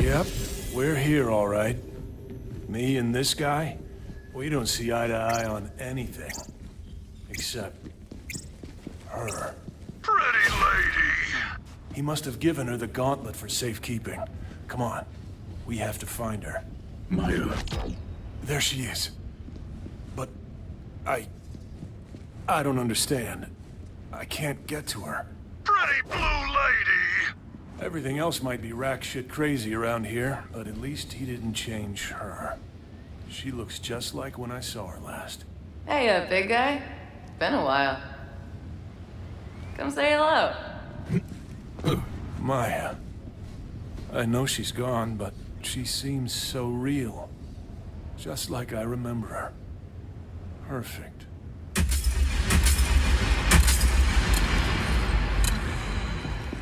Yep, we're here, all right. Me and this guy, we don't see eye to eye on anything. Except... her. Pretty lady! He must have given her the gauntlet for safekeeping. Come on, we have to find her. Maya. There she is. But... I don't understand. I can't get to her. Pretty blue lady! Everything else might be rack shit crazy around here, but at least he didn't change her. She looks just like when I saw her last. Hey, big guy. Been a while. Come say hello. Maya. I know she's gone, but she seems so real. Just like I remember her. Perfect.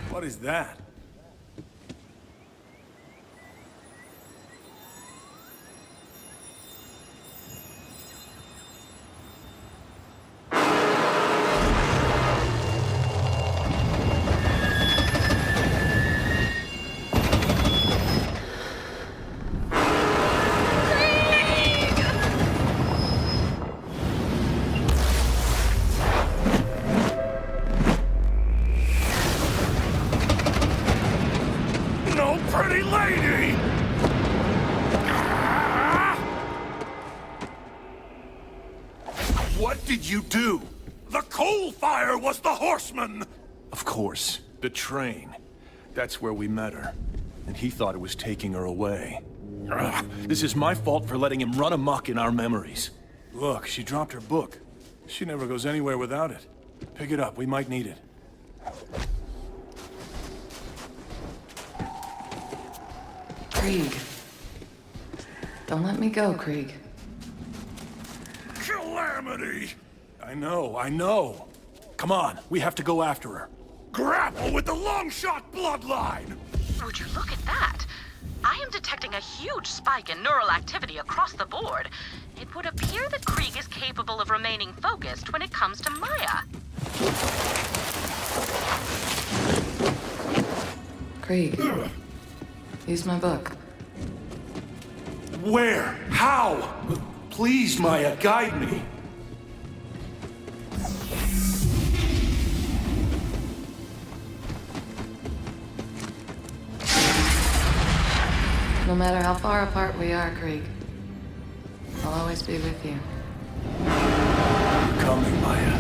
What is that? Pretty lady! What did you do? The coal fire was the horseman! Of course. The train. That's where we met her. And he thought it was taking her away. This is my fault for letting him run amok in our memories. Look, she dropped her book. She never goes anywhere without it. Pick it up, we might need it. Krieg. Don't let me go, Krieg. Calamity! I know. Come on, we have to go after her. Grapple with the long-shot bloodline! Would you look at that? I am detecting a huge spike in neural activity across the board. It would appear that Krieg is capable of remaining focused when it comes to Maya. Krieg. Use my book. Where? How? Please, Maya, guide me. No matter how far apart we are, Krieg, I'll always be with you. You're coming, Maya.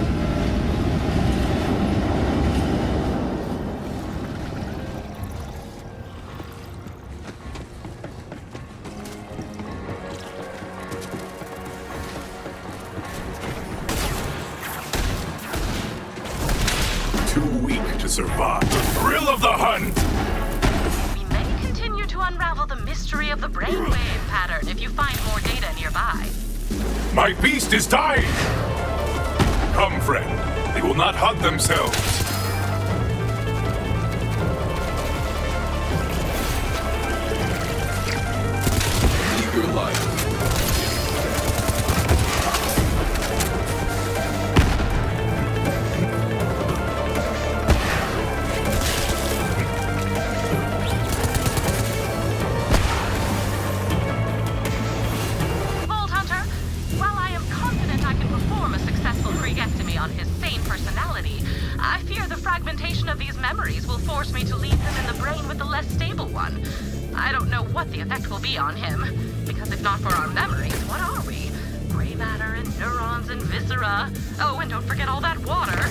'Too weak to survive the thrill of the hunt! We may continue to unravel the mystery of the brainwave pattern if you find more data nearby. My beast is dying! Come, friend. They will not hug themselves. Eager life. On his sane personality, I fear the fragmentation of these memories will force me to leave him in the brain with the less stable one. I don't know what the effect will be on him, because if not for our memories, what are we? Gray matter and neurons and viscera. Oh, and don't forget all that water.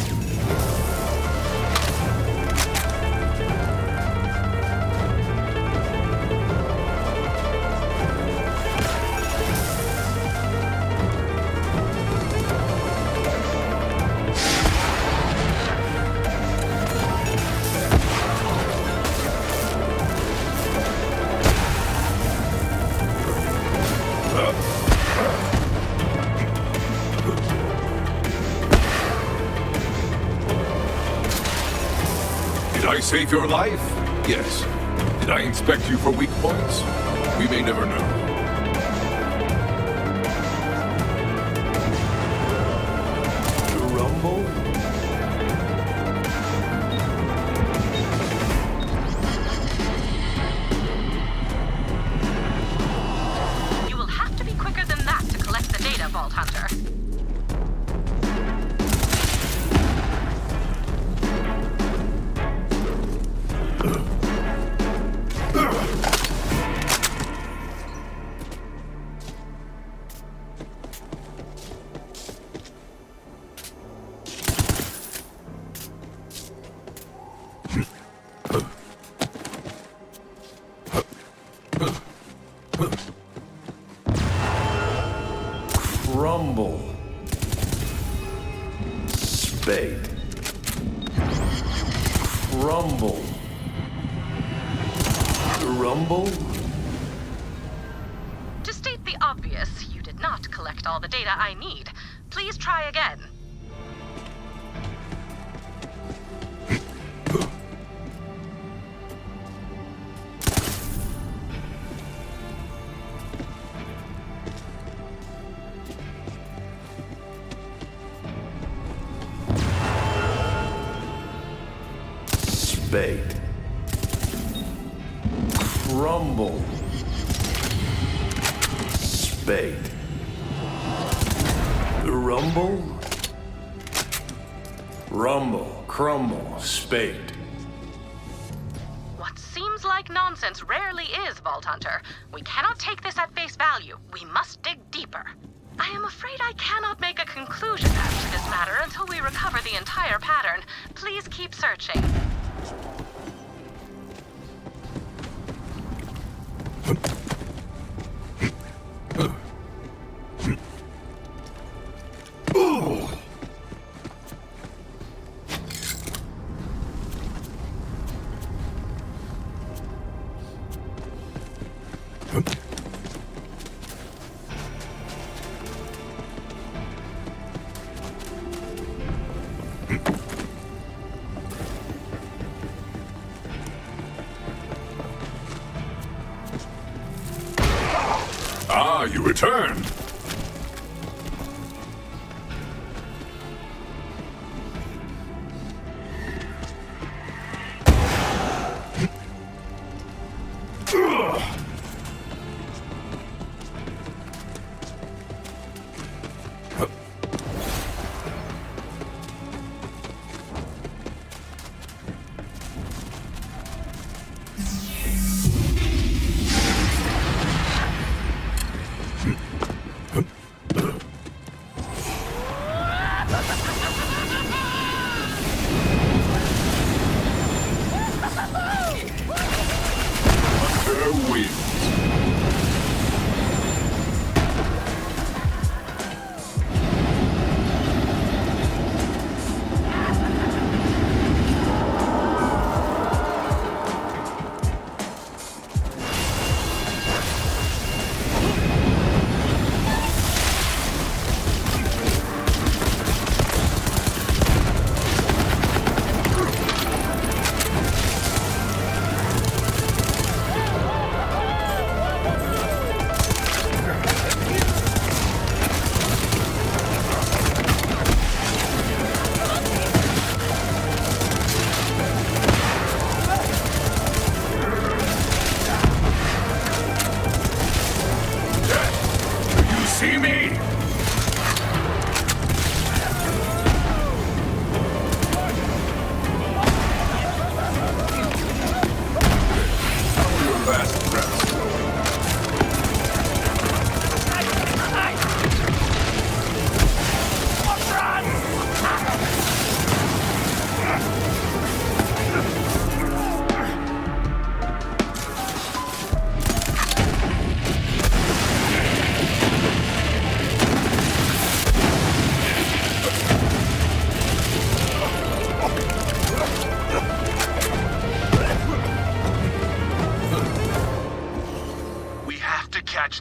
Did I save your life? Yes. Did I inspect you for weak points? We may never know. The rumble? You will have to be quicker than that to collect the data, Vault Hunter. Rumble. Spade. Rumble. Rumble? To state the obvious, you did not collect all the data I need. Please try again. Spade. Crumble. Spade. Rumble. Rumble. Crumble. Spade. What seems like nonsense rarely is, Vault Hunter. We cannot take this at face value. We must dig deeper. I am afraid I cannot make a conclusion as to this matter until we recover the entire pattern. Please keep searching. You returned!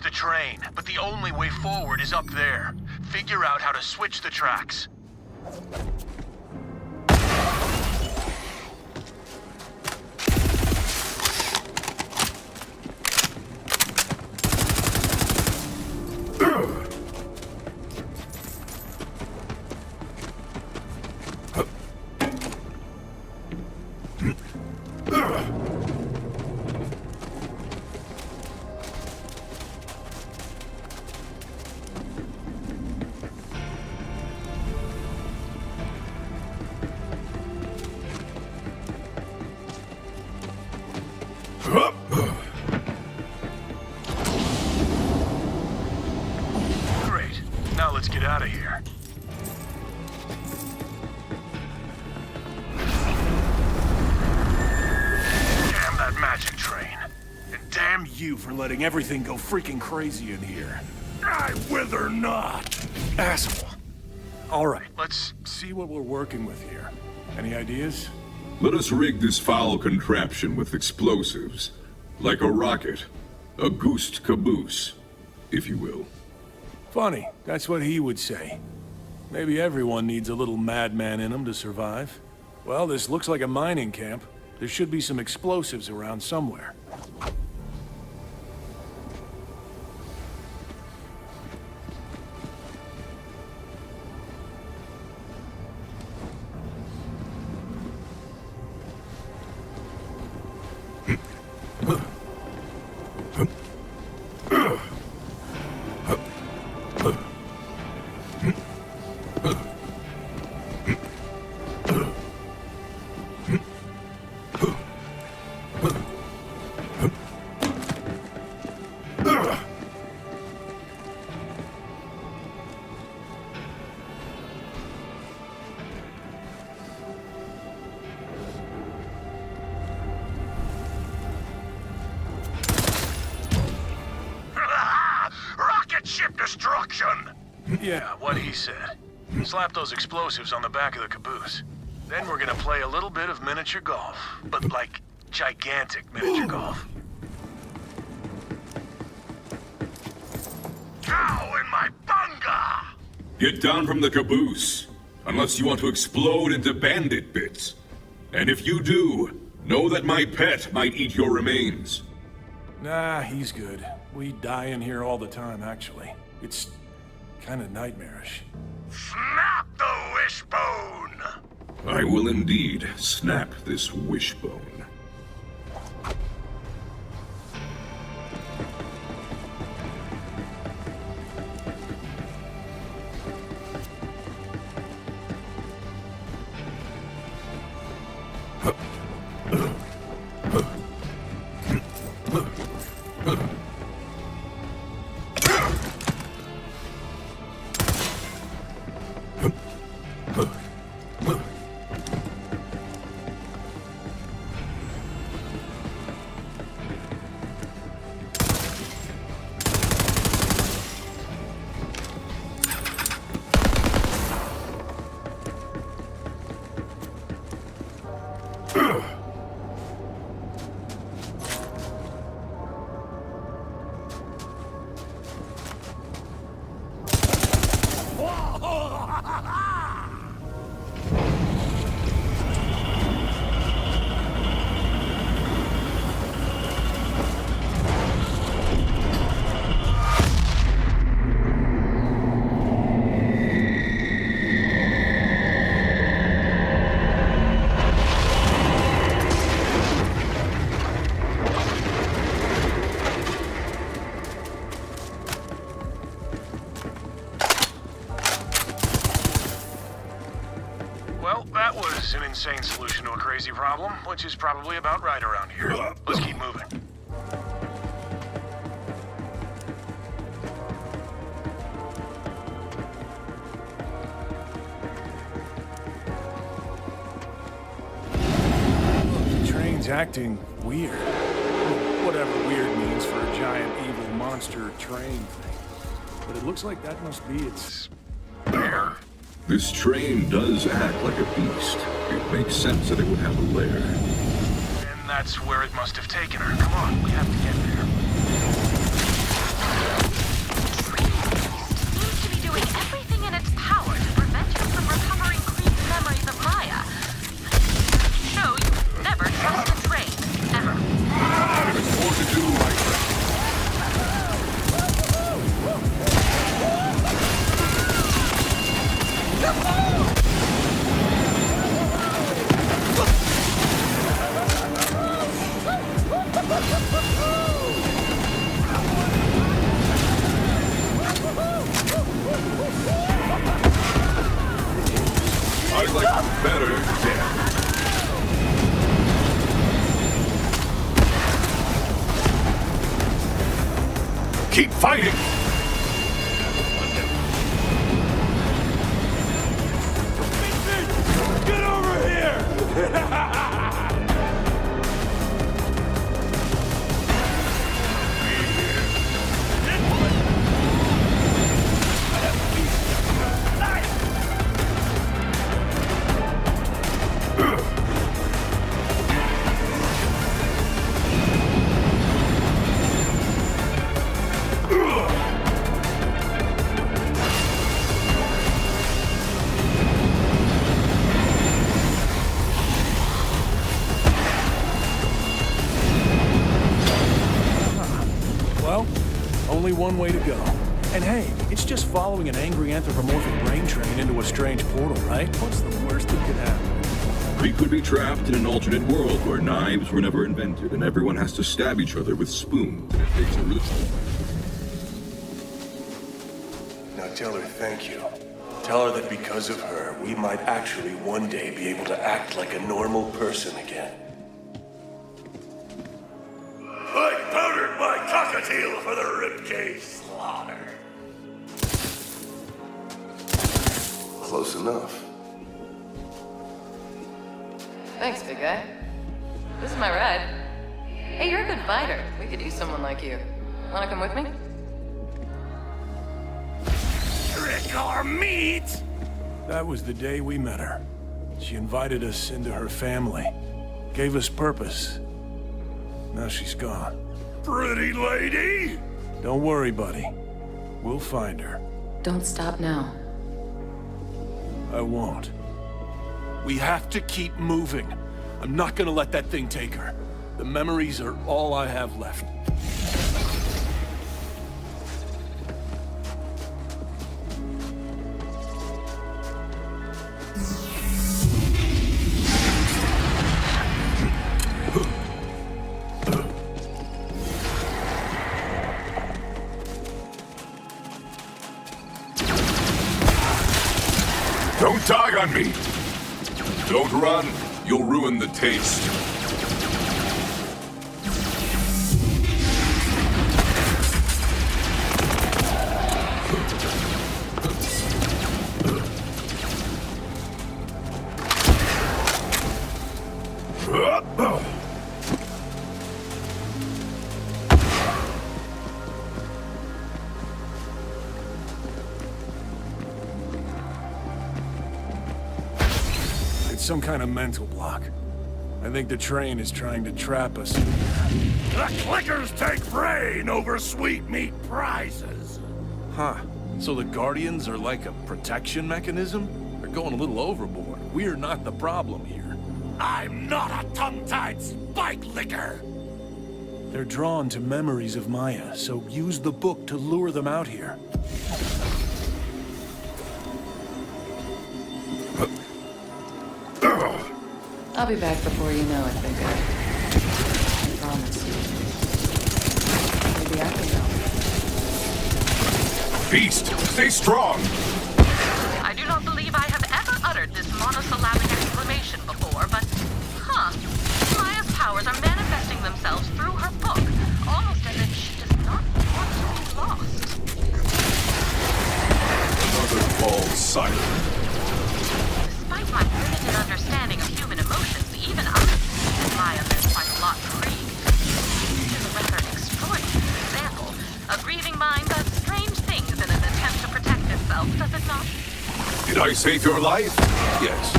The train, but the only way forward is up there. Figure out how to switch the tracks. Great. Now let's get out of here. Damn that magic train. And damn you for letting everything go freaking crazy in here. I wither not. Asshole. All right, let's see what we're working with here. Any ideas? Let us rig this foul contraption with explosives. Like a rocket. A goosed caboose, if you will. Funny, that's what he would say. Maybe everyone needs a little madman in them to survive. Well, this looks like a mining camp. There should be some explosives around somewhere. Yeah, what he said. Slap those explosives on the back of the caboose. Then we're gonna play a little bit of miniature golf. But like, gigantic miniature golf. Cow in my bunga! Get down from the caboose, unless you want to explode into bandit bits. And if you do, know that my pet might eat your remains. Nah, he's good. We die in here all the time, actually. It's kind of nightmarish. Snap the wishbone! I will indeed snap this wishbone. An insane solution to a crazy problem, which is probably about right around here. Let's keep moving. The train's acting weird. Whatever weird means for a giant evil monster train thing. But it looks like that must be its lair. This train does act like a beast. It makes sense that it would have a lair. And that's where it must have taken her. Come on, we have to get there. Seems to be doing everything in its power to prevent you from recovering Creed's memories of Maya. So you never trust a train, ever. There's more to do, my friend. I like better death. Keep fighting! Get over here! Only one way to go. And hey, it's just following an angry anthropomorphic brain train into a strange portal, right? What's the worst that could happen? We could be trapped in an alternate world where knives were never invented and everyone has to stab each other with spoons and it takes a ritual. Now tell her thank you. Tell her that because of her, we might actually one day be able to act like a normal person again. I powdered my cockatiel for the ribcage slaughter. Close enough. Thanks, big guy. This is my ride. Hey, you're a good fighter. We could use someone like you. Wanna come with me? Trick or meat! That was the day we met her. She invited us into her family. Gave us purpose. Now she's gone. Pretty lady! Don't worry, buddy. We'll find her. Don't stop now. I won't. We have to keep moving. I'm not gonna let that thing take her. The memories are all I have left. Don't die on me! Don't run, you'll ruin the taste. Some kind of mental block. I think the train is trying to trap us. The clickers take brain over sweetmeat prizes. Huh. So the Guardians are like a protection mechanism? They're going a little overboard. We're not the problem here. I'm not a tongue-tied spike licker. They're drawn to memories of Maya, so use the book to lure them out here. I'll be back before you know it, big guy. I promise. Maybe I can help. Beast, stay strong! I do not believe I have ever uttered this monosyllabic exclamation before, but... Maya's powers are manifesting themselves through her book, almost as if she does not want to be lost. Another false Siren. Despite my limited understanding of human emotions, even I see Maya meant quite a lot to Krieg. It is a rather extraordinary example. A grieving mind does strange things in an attempt to protect itself, does it not? Did I save your life? Yes.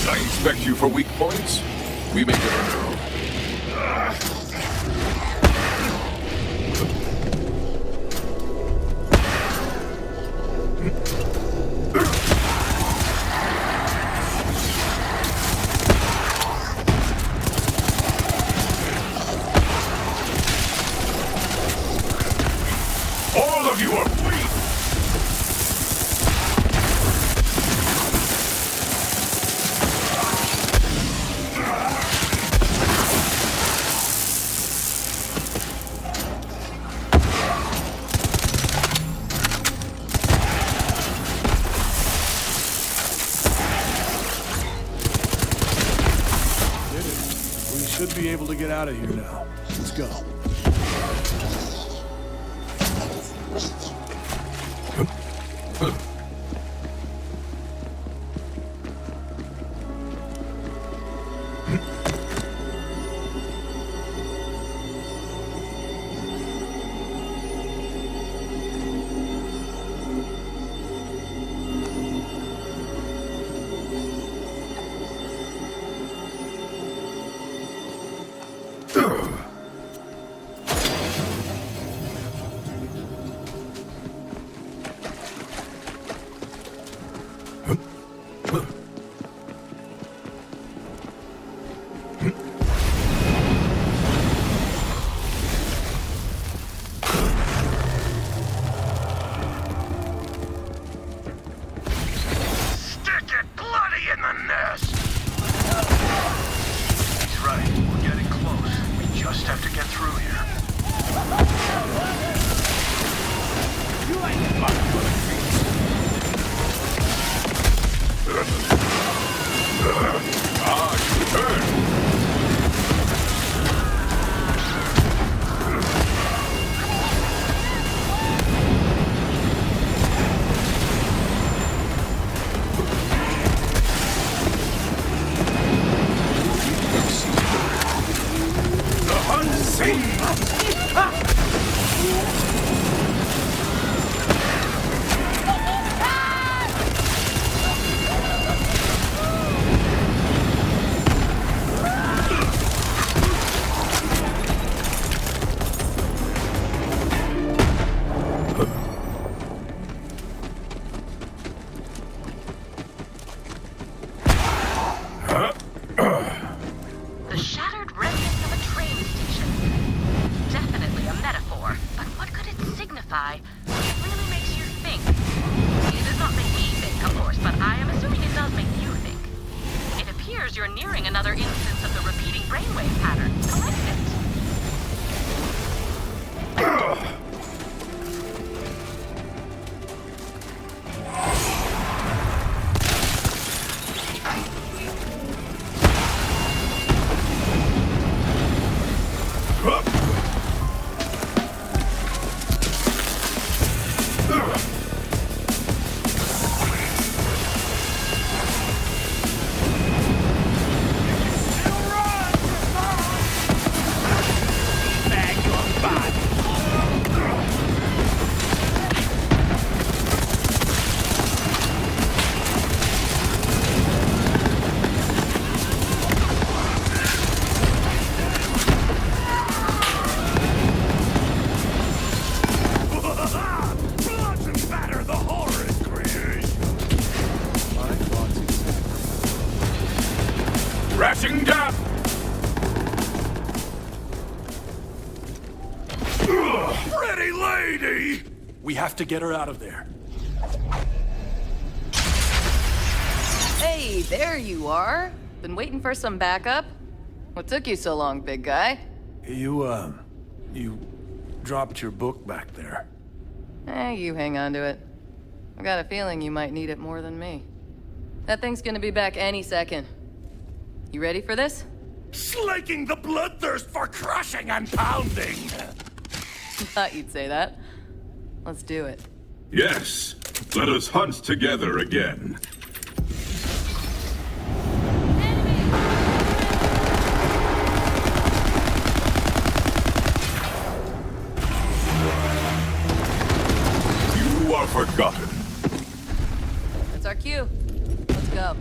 Did I inspect you for weak points? We may never know. All of you are weak! Did it. We should be able to get out of here now. Let's go. We have to get her out of there. Hey, there you are. Been waiting for some backup? What took you so long, big guy? You dropped your book back there. You hang on to it. I've got a feeling you might need it more than me. That thing's gonna be back any second. You ready for this? Slaking the bloodthirst for crushing and pounding! Thought you'd say that. Let's do it. Yes, let us hunt together again. You are forgotten. That's our cue. Let's go.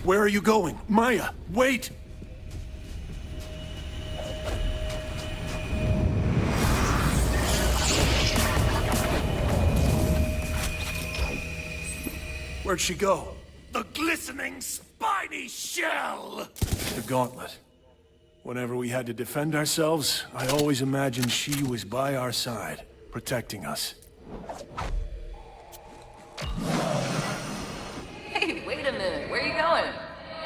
Where are you going? Maya, wait! Where'd she go? The glistening, spiny shell! The gauntlet. Whenever we had to defend ourselves, I always imagined she was by our side, protecting us. Hey, wait a minute. Where are you going?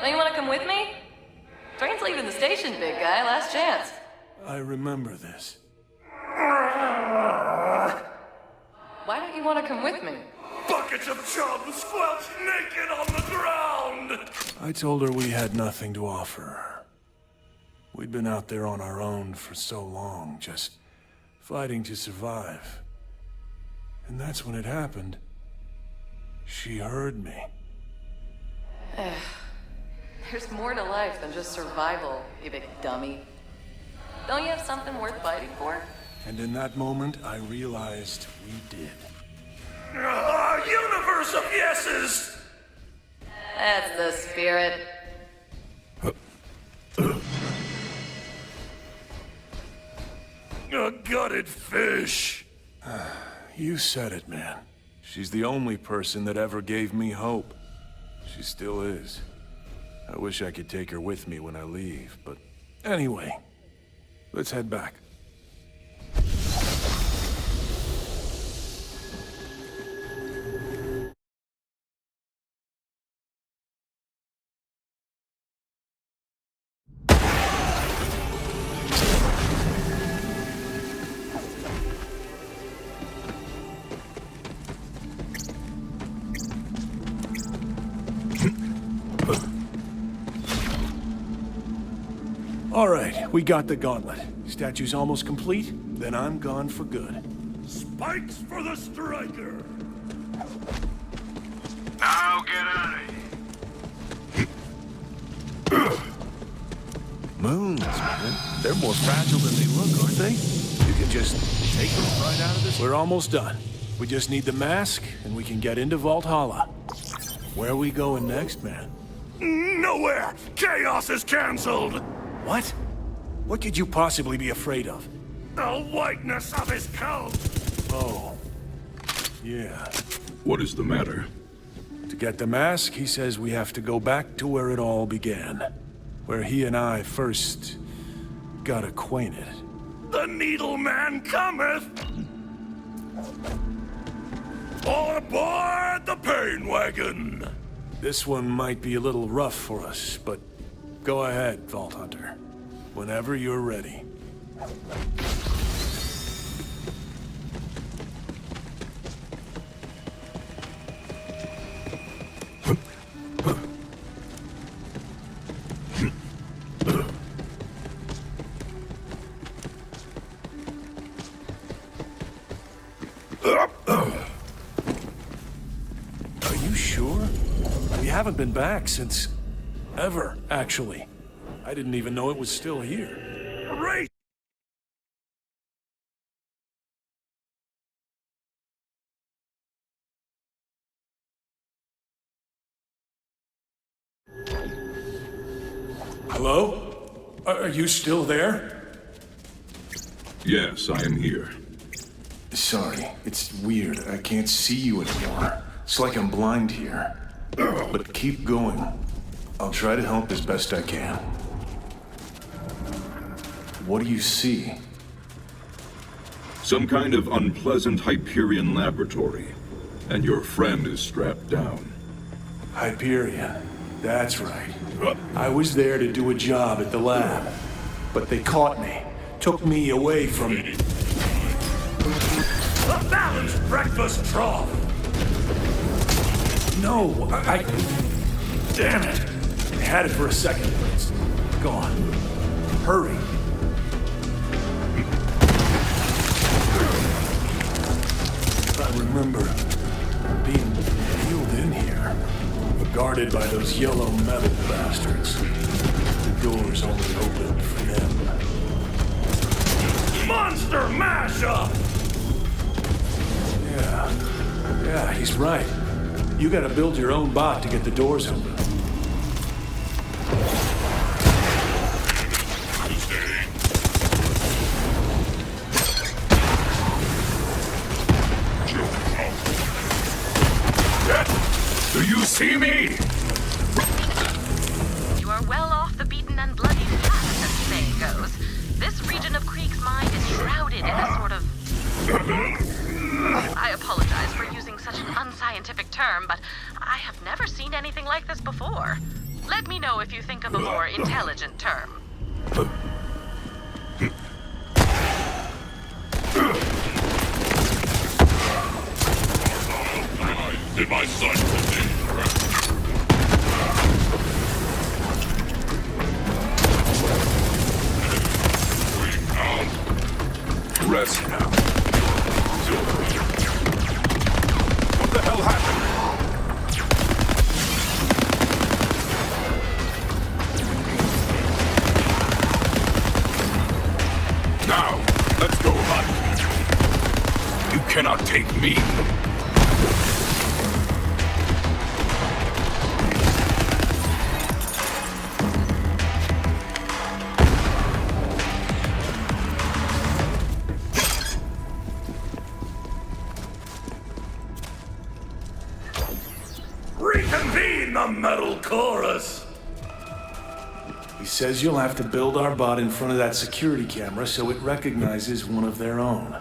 Don't you want to come with me? Train's leaving the station, big guy. Last chance. I remember this. Why don't you want to come with me? Buckets of chum squelched naked on the ground! I told her we had nothing to offer her. We'd been out there on our own for so long, just fighting to survive. And that's when it happened. She heard me. There's more to life than just survival, you big dummy. Don't you have something worth fighting for? And in that moment, I realized we did. A universe of yeses! That's the spirit. A gutted fish. You said it, man. She's the only person that ever gave me hope. She still is. I wish I could take her with me when I leave, but anyway, let's head back. All right, we got the gauntlet. Statue's almost complete, then I'm gone for good. Spikes for the striker! Now get out of here! Moons, man. They're more fragile than they look, aren't they? You can just take them right out of this. We're almost done. We just need the mask, and we can get into Valhalla. Where are we going next, man? Nowhere! Chaos is cancelled! What? What could you possibly be afraid of? The whiteness of his coat! Oh. Yeah. What is the matter? To get the mask, he says we have to go back to where it all began. Where he and I first got acquainted. The Needle Man cometh! All aboard the pain wagon! This one might be a little rough for us, but go ahead, Vault Hunter. Whenever you're ready. Are you sure? We haven't been back since... ever, actually. I didn't even know it was still here. Race! Hello? Are you still there? Yes, I am here. Sorry, it's weird. I can't see you anymore. It's like I'm blind here. But keep going. I'll try to help as best I can. What do you see? Some kind of unpleasant Hyperion laboratory. And your friend is strapped down. Hyperion. That's right. I was there to do a job at the lab. But they caught me. Took me away from... A balanced breakfast trough! No, I... Damn it! I had it for a second, but it's gone. Hurry. I remember being wheeled in here, guarded by those yellow metal bastards. The doors only opened for them. Monster mashup! Yeah, he's right. You gotta build your own bot to get the doors open. Do you see me? You are well off the beaten and bloodied path, as the saying goes. This region of Krieg's mind is shrouded in a sort of... I apologize for using such an unscientific term, but I have never seen anything like this before. Let me know if you think of a more intelligent term. Did my son Rest now. What the hell happened? Now, let's go, bud. You cannot take me. reconvene the metal chorus! He says you'll have to build our bot in front of that security camera so it recognizes one of their own.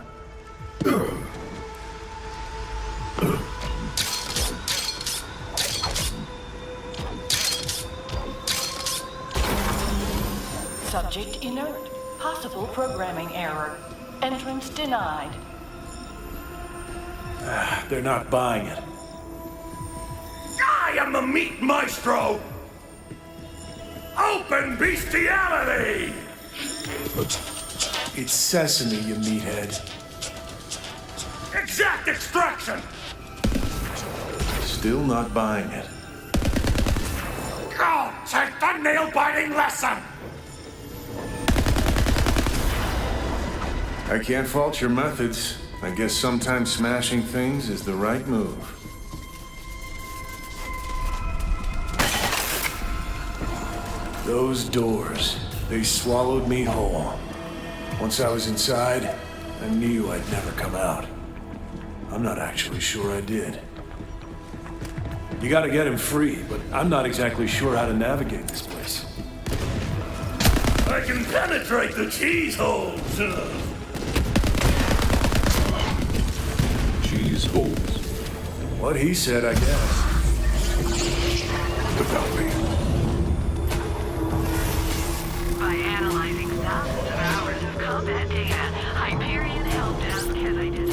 Subject inert. Possible programming error. Entrance denied. They're not buying it. I am the meat maestro! Open bestiality! It's sesame, you meathead. Exact extraction! Still not buying it. Go take the nail-biting lesson! I can't fault your methods. I guess sometimes smashing things is the right move. Those doors, they swallowed me whole. Once I was inside, I knew I'd never come out. I'm not actually sure I did. You gotta get him free, but I'm not exactly sure how to navigate this place. I can penetrate the cheese holes! Cheese holes? What he said, I guess. Without me. By analyzing thousands of hours of combat data, Hyperion helped us as I did.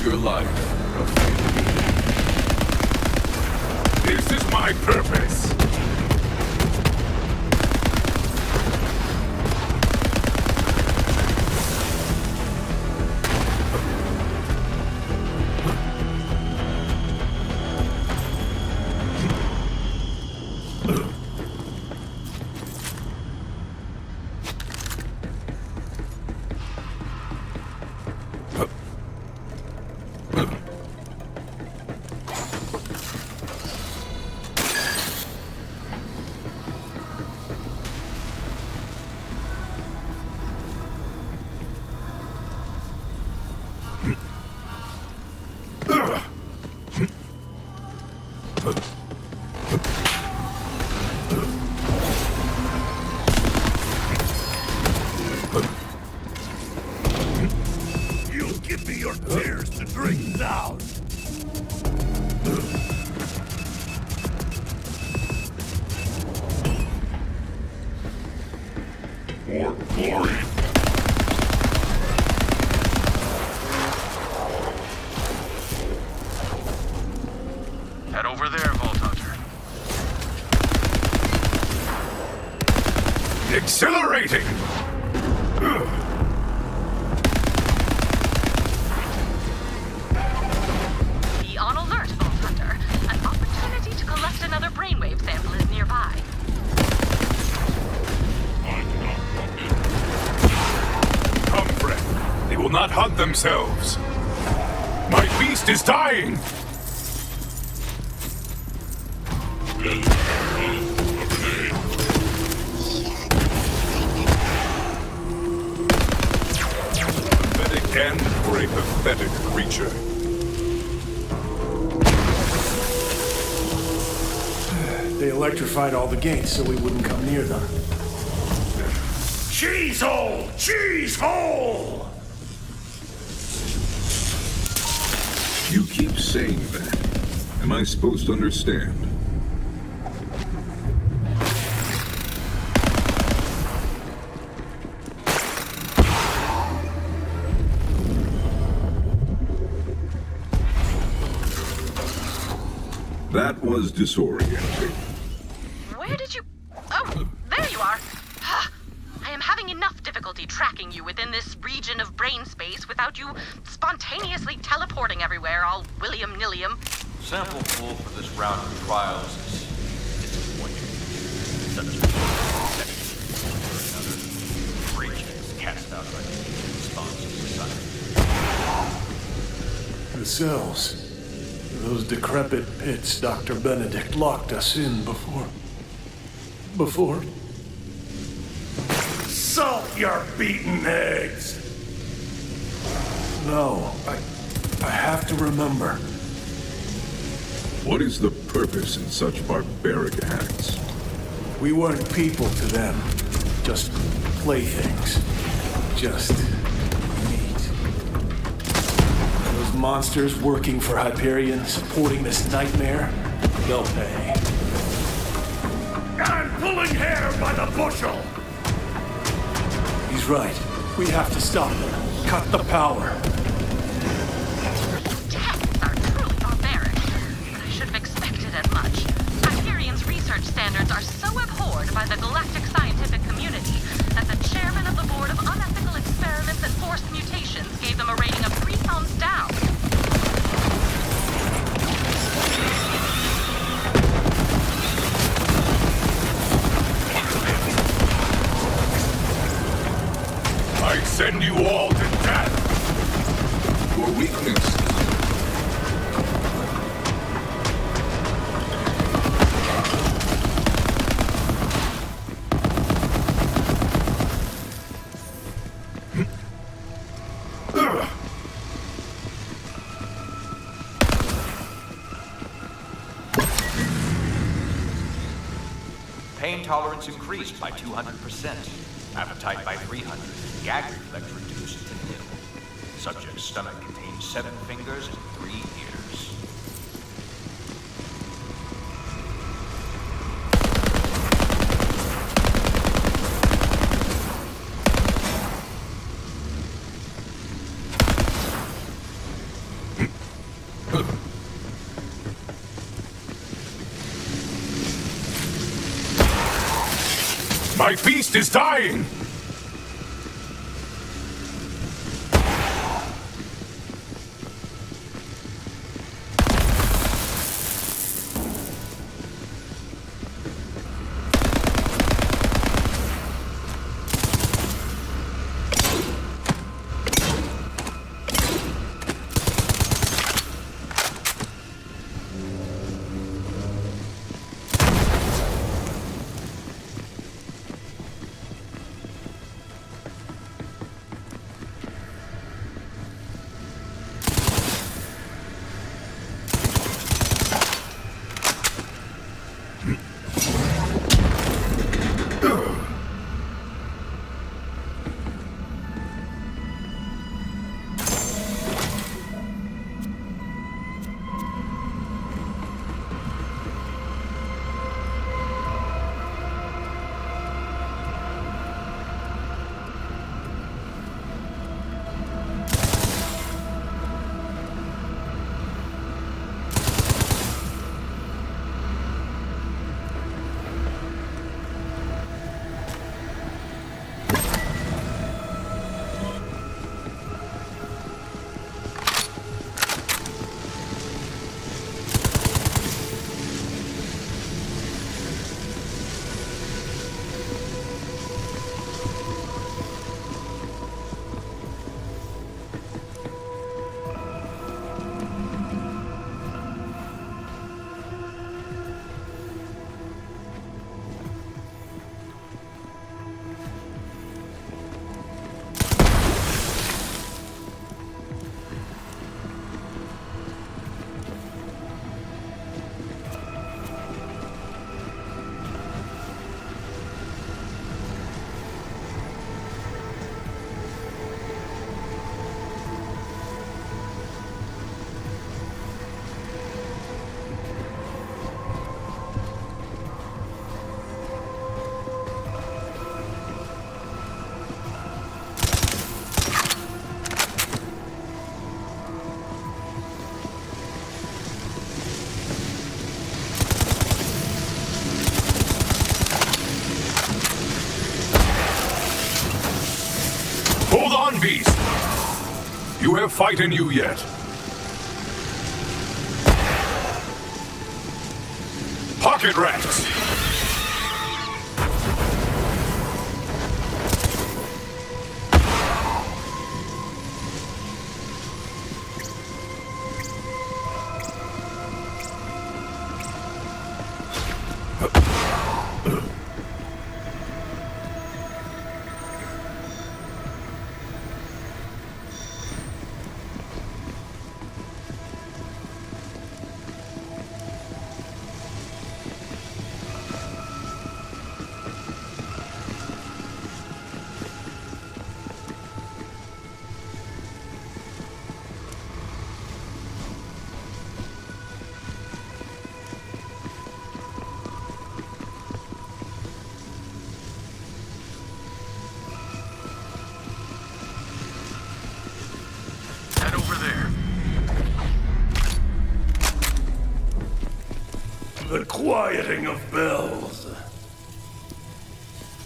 Your life. This is my purpose. You'll give me your tears to drink down. More glory. Head over there, Vault Hunter. Accelerating! Be on alert, Vault Hunter. An opportunity to collect another brainwave sample is nearby. Come, friend. They will not hug themselves. My beast is dying! Pathetic end for a pathetic creature. They electrified all the gates so we wouldn't come near them. Cheese hole! Cheese hole! You keep saying that. Am I supposed to understand? That was disorienting. Where did you... Oh, there you are. I am having enough difficulty tracking you within this region of brain space without you spontaneously teleporting everywhere, all william-nillium. Sample pool for this round of trials is disappointing. Instead of another breach is cast out by the response of society. The cells. Those decrepit pits Dr. Benedict locked us in before. Salt your beaten eggs! No, I have to remember. What is the purpose in such barbaric acts? We weren't people to them. Just playthings. Just meat. Those monsters working for Hyperion, supporting this nightmare, they'll pay. I'm pulling hair by the bushel! He's right. We have to stop them. Cut the power. Tests are truly barbaric. I should have expected as much. Hyperion's research standards are so abhorred by the galactic scientific community that the chairman of the Board of Unethical Experiments and Forced Mutations gave them a rating of 3 thumbs down. I send you all to death! Your weakness. Pain tolerance increased by 200%. Appetite by 300. Gag reflex reduced to nil. Subject's stomach contains 7 fingers and 3 ears. My beast is dying! Hold on, Beast! You have fight in you yet. Pocket rats! The quieting of bells.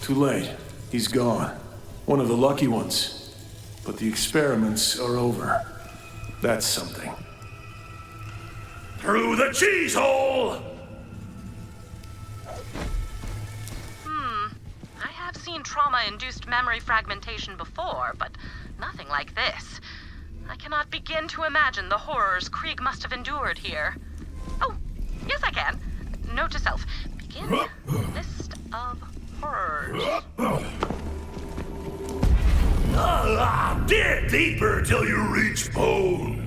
Too late. He's gone. One of the lucky ones. But the experiments are over. That's something. Through the cheese hole! I have seen trauma-induced memory fragmentation before, but nothing like this. I cannot begin to imagine the horrors Krieg must have endured here. Oh, yes I can. Note to self. Begin list of horrors. Dig deeper till you reach bone.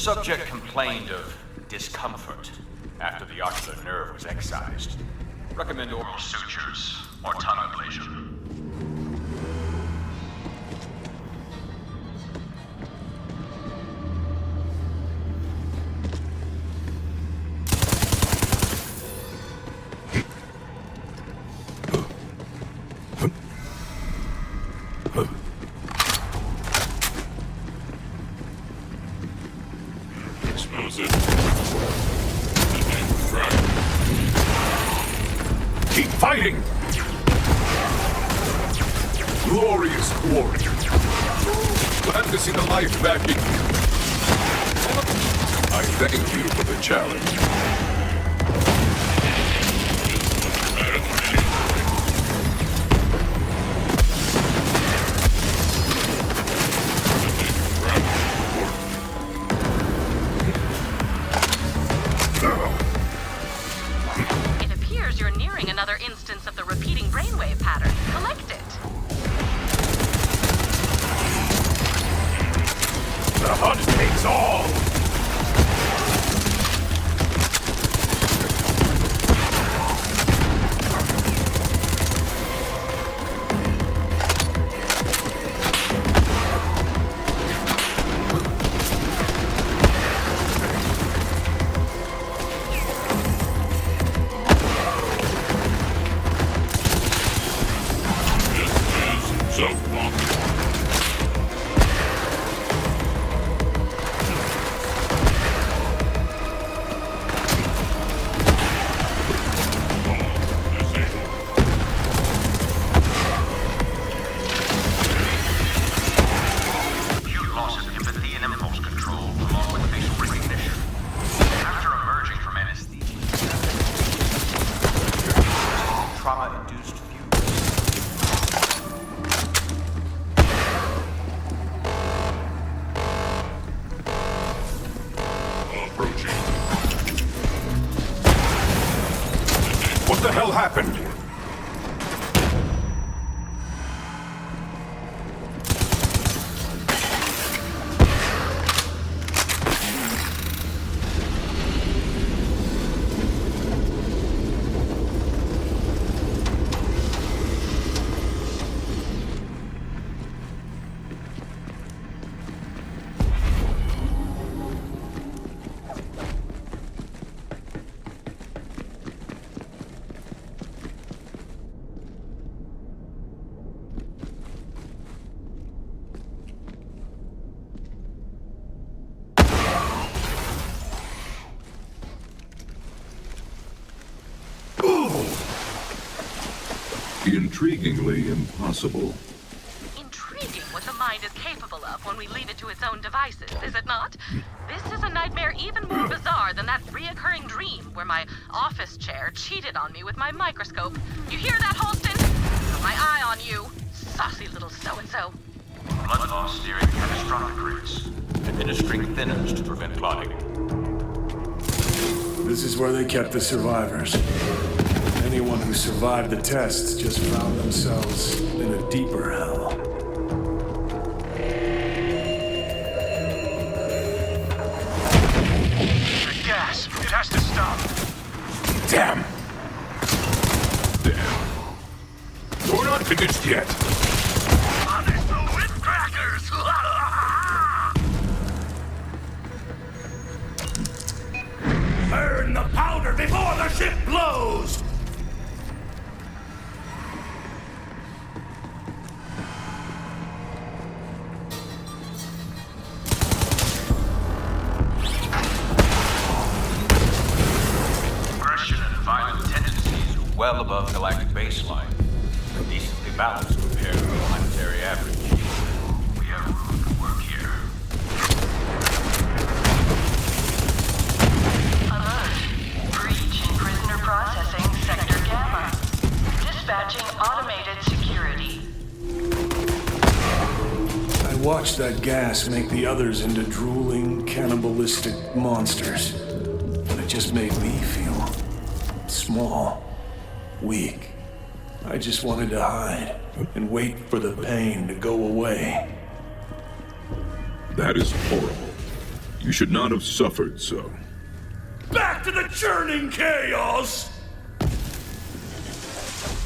Subject complained of discomfort after the ocular nerve was excised. Recommend oral sutures or tongue ablation. Keep fighting! Glorious quarry. Glad to see the life back in you. I thank you for the challenge. It appears you're nearing another instance of the repeating brainwave pattern. Collect it. The hunt takes all! What the hell happened? Intriguingly impossible. Intriguing what the mind is capable of when we leave it to its own devices, is it not? This is a nightmare even more bizarre than that reoccurring dream where my office chair cheated on me with my microscope. You hear that, Halston? Got my eye on you, saucy little so-and-so. Blood loss nearing catastrophic rates. Administering thinners to prevent clotting. This is where they kept the survivors. Anyone who survived the tests just found themselves in a deeper hell. The gas! It has to stop! Damn! Damn. You're not finished yet. Punish the windcrackers! Burn the powder before the ship blows! Well above galactic baseline. Decently balanced compared to the planetary average. We have room to work here. Alert. Breach in prisoner processing sector Gamma. Dispatching automated security. I watched that gas make the others into drooling, cannibalistic monsters. And it just made me feel small. Weak. I just wanted to hide and wait for the pain to go away. That is horrible. You should not have suffered so. Back to the churning chaos!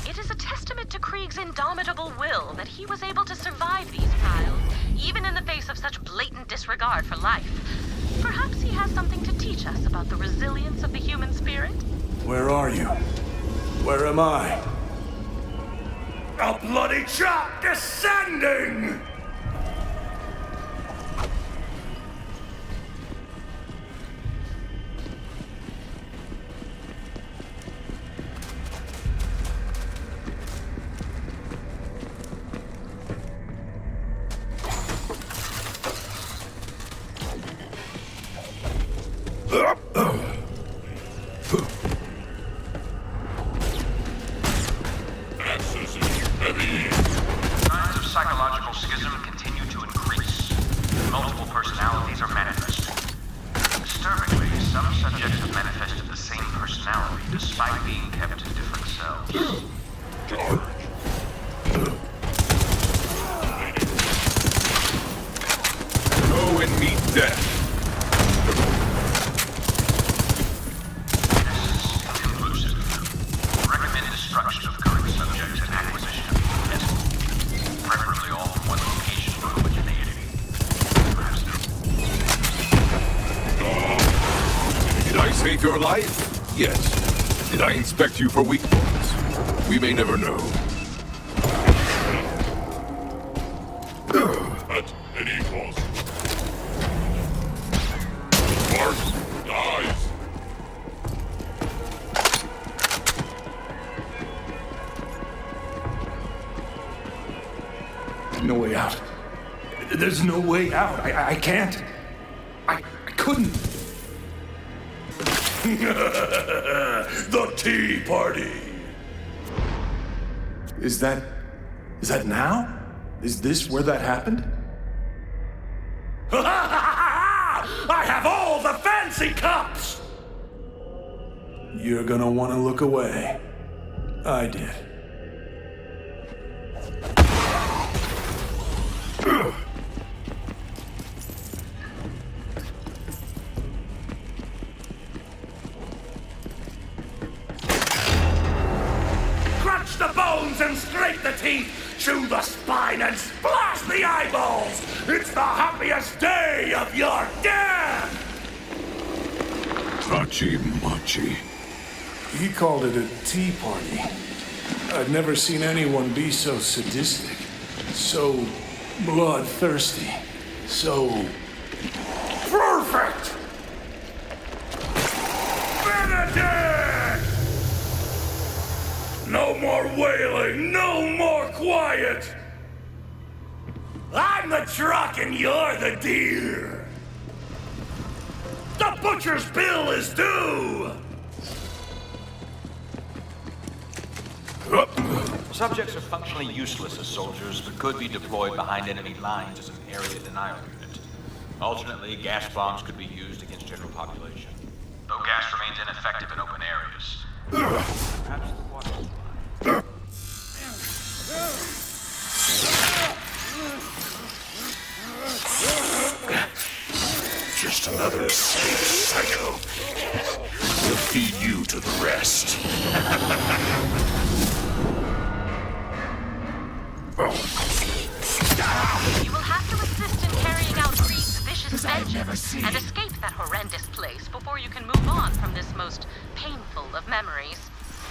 It is a testament to Krieg's indomitable will that he was able to survive these trials, even in the face of such blatant disregard for life. Perhaps he has something to teach us about the resilience of the human spirit? Where are you? Where am I? A bloody chop descending! Signs of psychological schism continue to increase. Multiple personalities are manifesting. Disturbingly, some subjects have manifested the same personality despite being kept in different cells. Go and meet death. Recommend destruction of current subjects and acquisition of new evidence. Preferably all from one location for homogeneity. Did I save your life? Yes. Did I inspect you for weak points? We may never know. At any cost. Mark dies. No way out. There's no way out. I can't. I couldn't. The tea party. Is that now? Is this where that happened? I have all the fancy cups! You're gonna want to look away. I did. Crunch the bones and scrape the teeth, chew the spine and splash the eyeballs! It's the happiest day of your death! Tachi-machi. He called it a tea party. I'd never seen anyone be so sadistic, so bloodthirsty, so... Perfect! Benedict! No more wailing, no more quiet! I'm the truck and you're the deer! The butcher's bill is due! Subjects are functionally useless as soldiers, but could be deployed behind enemy lines as an area denial unit. Alternately, gas bombs could be used against general population, though gas remains ineffective in open areas. Perhaps the water supply. Just another space psycho. We'll feed you to the rest. You will have to assist in carrying out Krieg's vicious vengeance and escape that horrendous place before you can move on from this most painful of memories.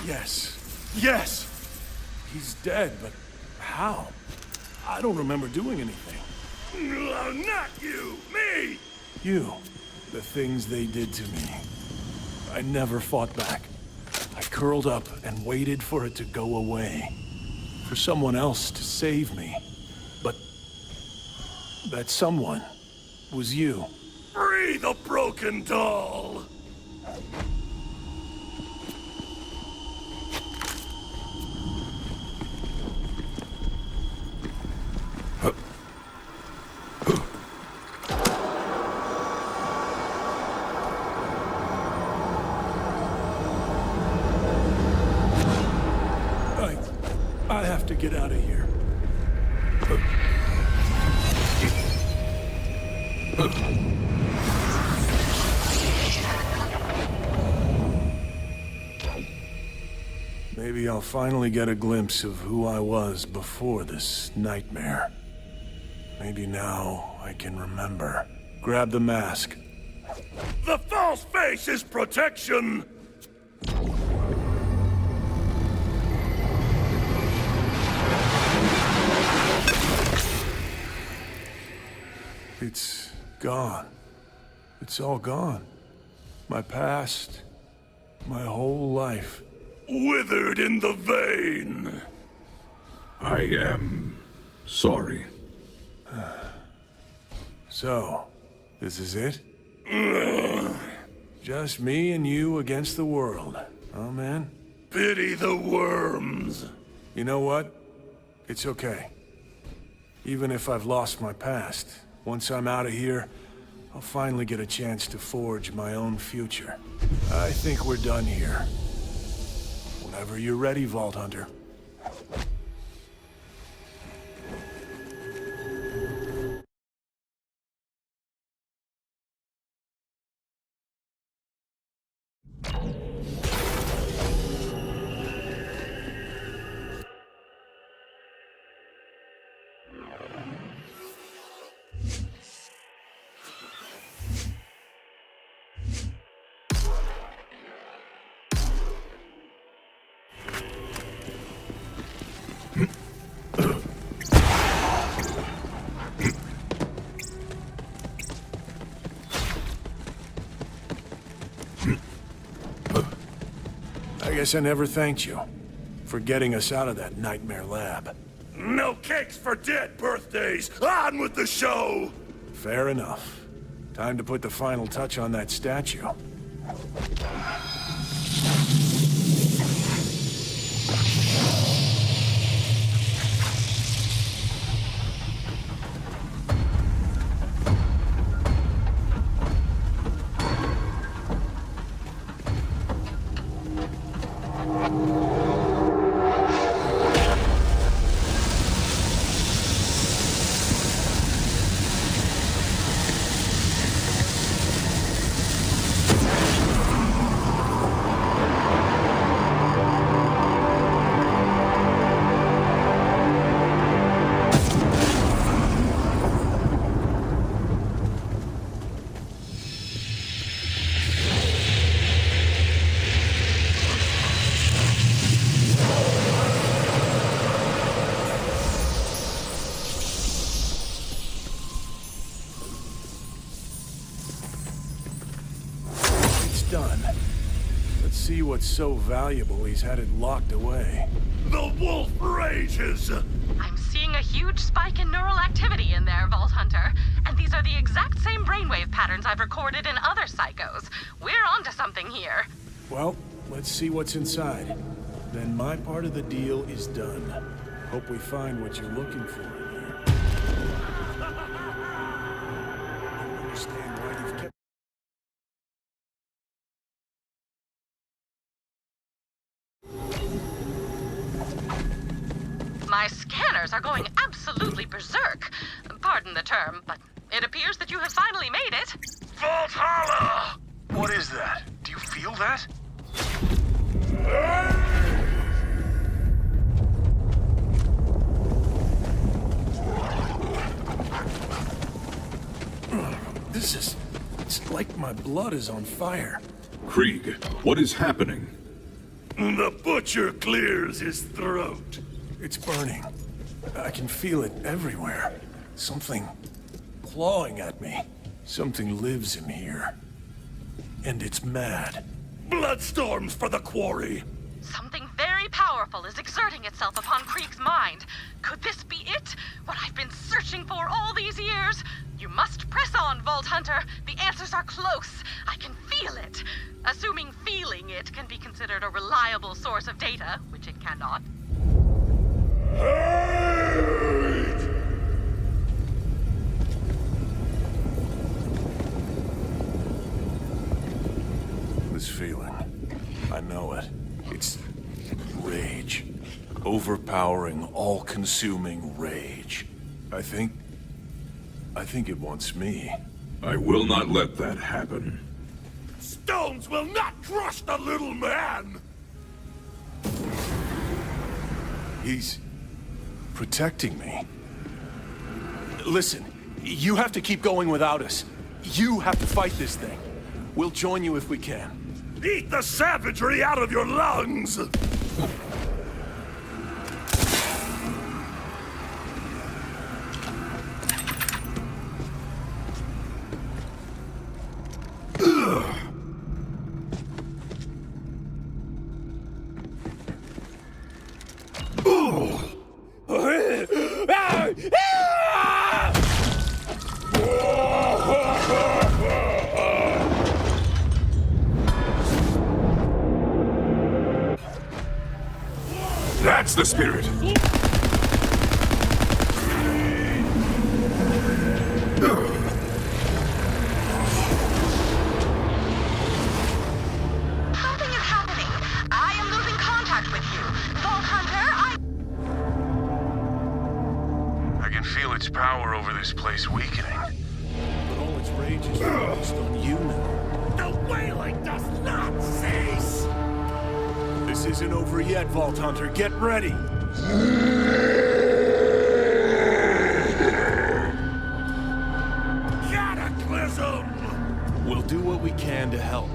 Yes. Yes! He's dead, but how? I don't remember doing anything. No, not you! Me! You. The things they did to me. I never fought back. I curled up and waited for it to go away. For someone else to save me. But that someone was you. Free the broken doll! I have to get out of here. I'll finally get a glimpse of who I was before this nightmare. Maybe now I can remember. Grab the mask. The false face is protection! It's gone. It's all gone. My past, my whole life. Withered in the vein! I am sorry. So, this is it? Just me and you against the world, huh, man? Pity the worms. You know what? It's okay. Even if I've lost my past, once I'm out of here, I'll finally get a chance to forge my own future. I think we're done here. Whenever you're ready, Vault Hunter. I guess I never thanked you for getting us out of that nightmare lab. No cakes for dead birthdays! On with the show! Fair enough. Time to put the final touch on that statue. See what's so valuable he's had it locked away. The wolf rages! I'm seeing a huge spike in neural activity in there, Vault Hunter. And these are the exact same brainwave patterns I've recorded in other psychos. We're onto something here. Well, let's see what's inside. Then my part of the deal is done. Hope we find what you're looking for in here. I don't understand why you've kept... My scanners are going absolutely berserk. Pardon the term, but it appears that you have finally made it. Valhalla! What is that? Do you feel that? This is... it's like my blood is on fire. Krieg, what is happening? The butcher clears his throat. It's burning. I can feel it everywhere. Something clawing at me. Something lives in here. And it's mad. Bloodstorms for the quarry! Something very powerful is exerting itself upon Krieg's mind. Could this be it? What I've been searching for all these years? You must press on, Vault Hunter. The answers are close. I can feel it. Assuming feeling it can be considered a reliable source of data, which it cannot. This feeling, I know it. It's rage. Overpowering, all-consuming rage. I think it wants me. I will not let that happen. Stones will not crush the little man! He's protecting me. Listen, you have to keep going without us. You have to fight this thing. We'll join you if we can. Eat the savagery out of your lungs! That's the spirit. Something is happening. I am losing contact with you. Vault Hunter, I can feel its power over this place weakening. But all its rage is focused on you now. The wailing does not cease! This isn't over yet, Vault Hunter. Get ready! Cataclysm! We'll do what we can to help.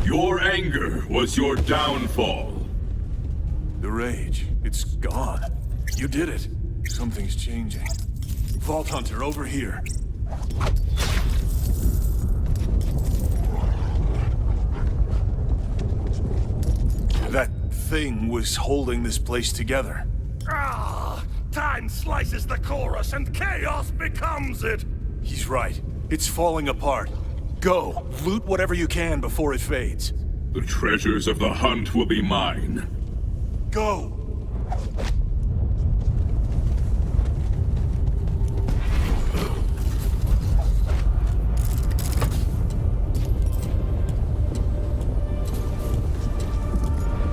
Your anger was your downfall. The rage, it's gone. You did it. Something's changing. Vault Hunter, over here. That thing was holding this place together. Ah! Time slices the chorus and chaos becomes it! He's right. It's falling apart. Go, loot whatever you can before it fades. The treasures of the hunt will be mine. Go!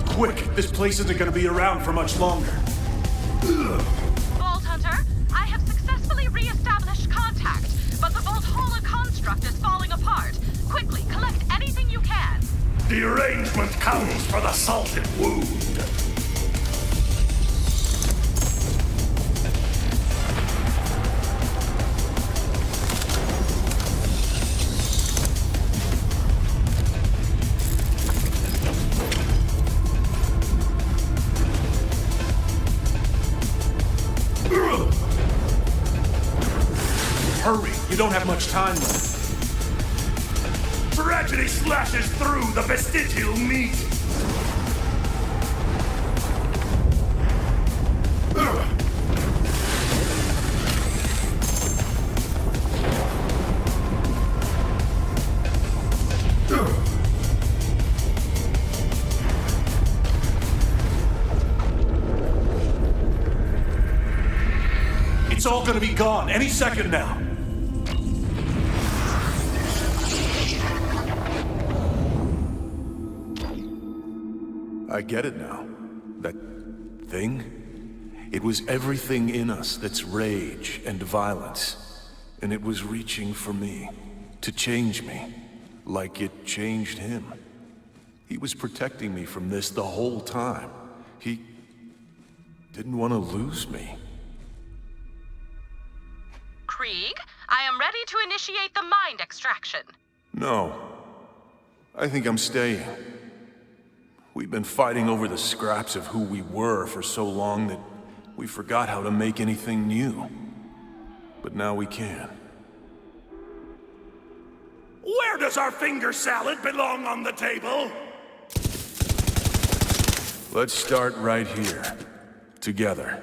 Quick! This place isn't gonna be around for much longer. Vault Hunter, I have successfully re-established contact, but the Vault Hola construct is falling apart. Quickly, collect anything you can. The arrangement counts for the salted wound. Hurry! You don't have much time left. Tragedy slashes through the vestigial meat. It's all gonna be gone any second now. I get it now. That thing? It was everything in us that's rage and violence. And it was reaching for me, to change me, like it changed him. He was protecting me from this the whole time. He didn't want to lose me. Krieg, I am ready to initiate the mind extraction. No. I think I'm staying. We've been fighting over the scraps of who we were for so long that we forgot how to make anything new. But now we can. Where does our finger salad belong on the table? Let's start right here. Together.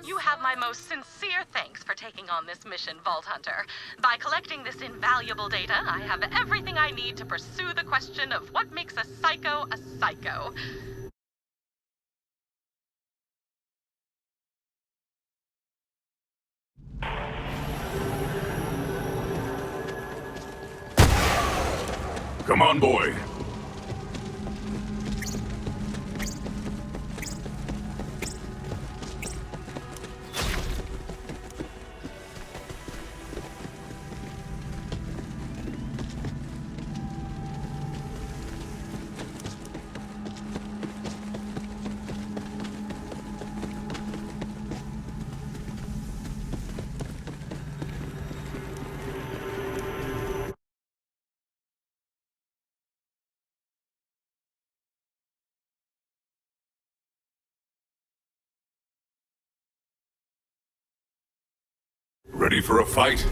You have my most sincere thanks for taking on this mission, Vault Hunter. By collecting this invaluable data, I have everything I need to pursue the question of what makes a psycho a psycho. Come on, boy. Ready for a fight?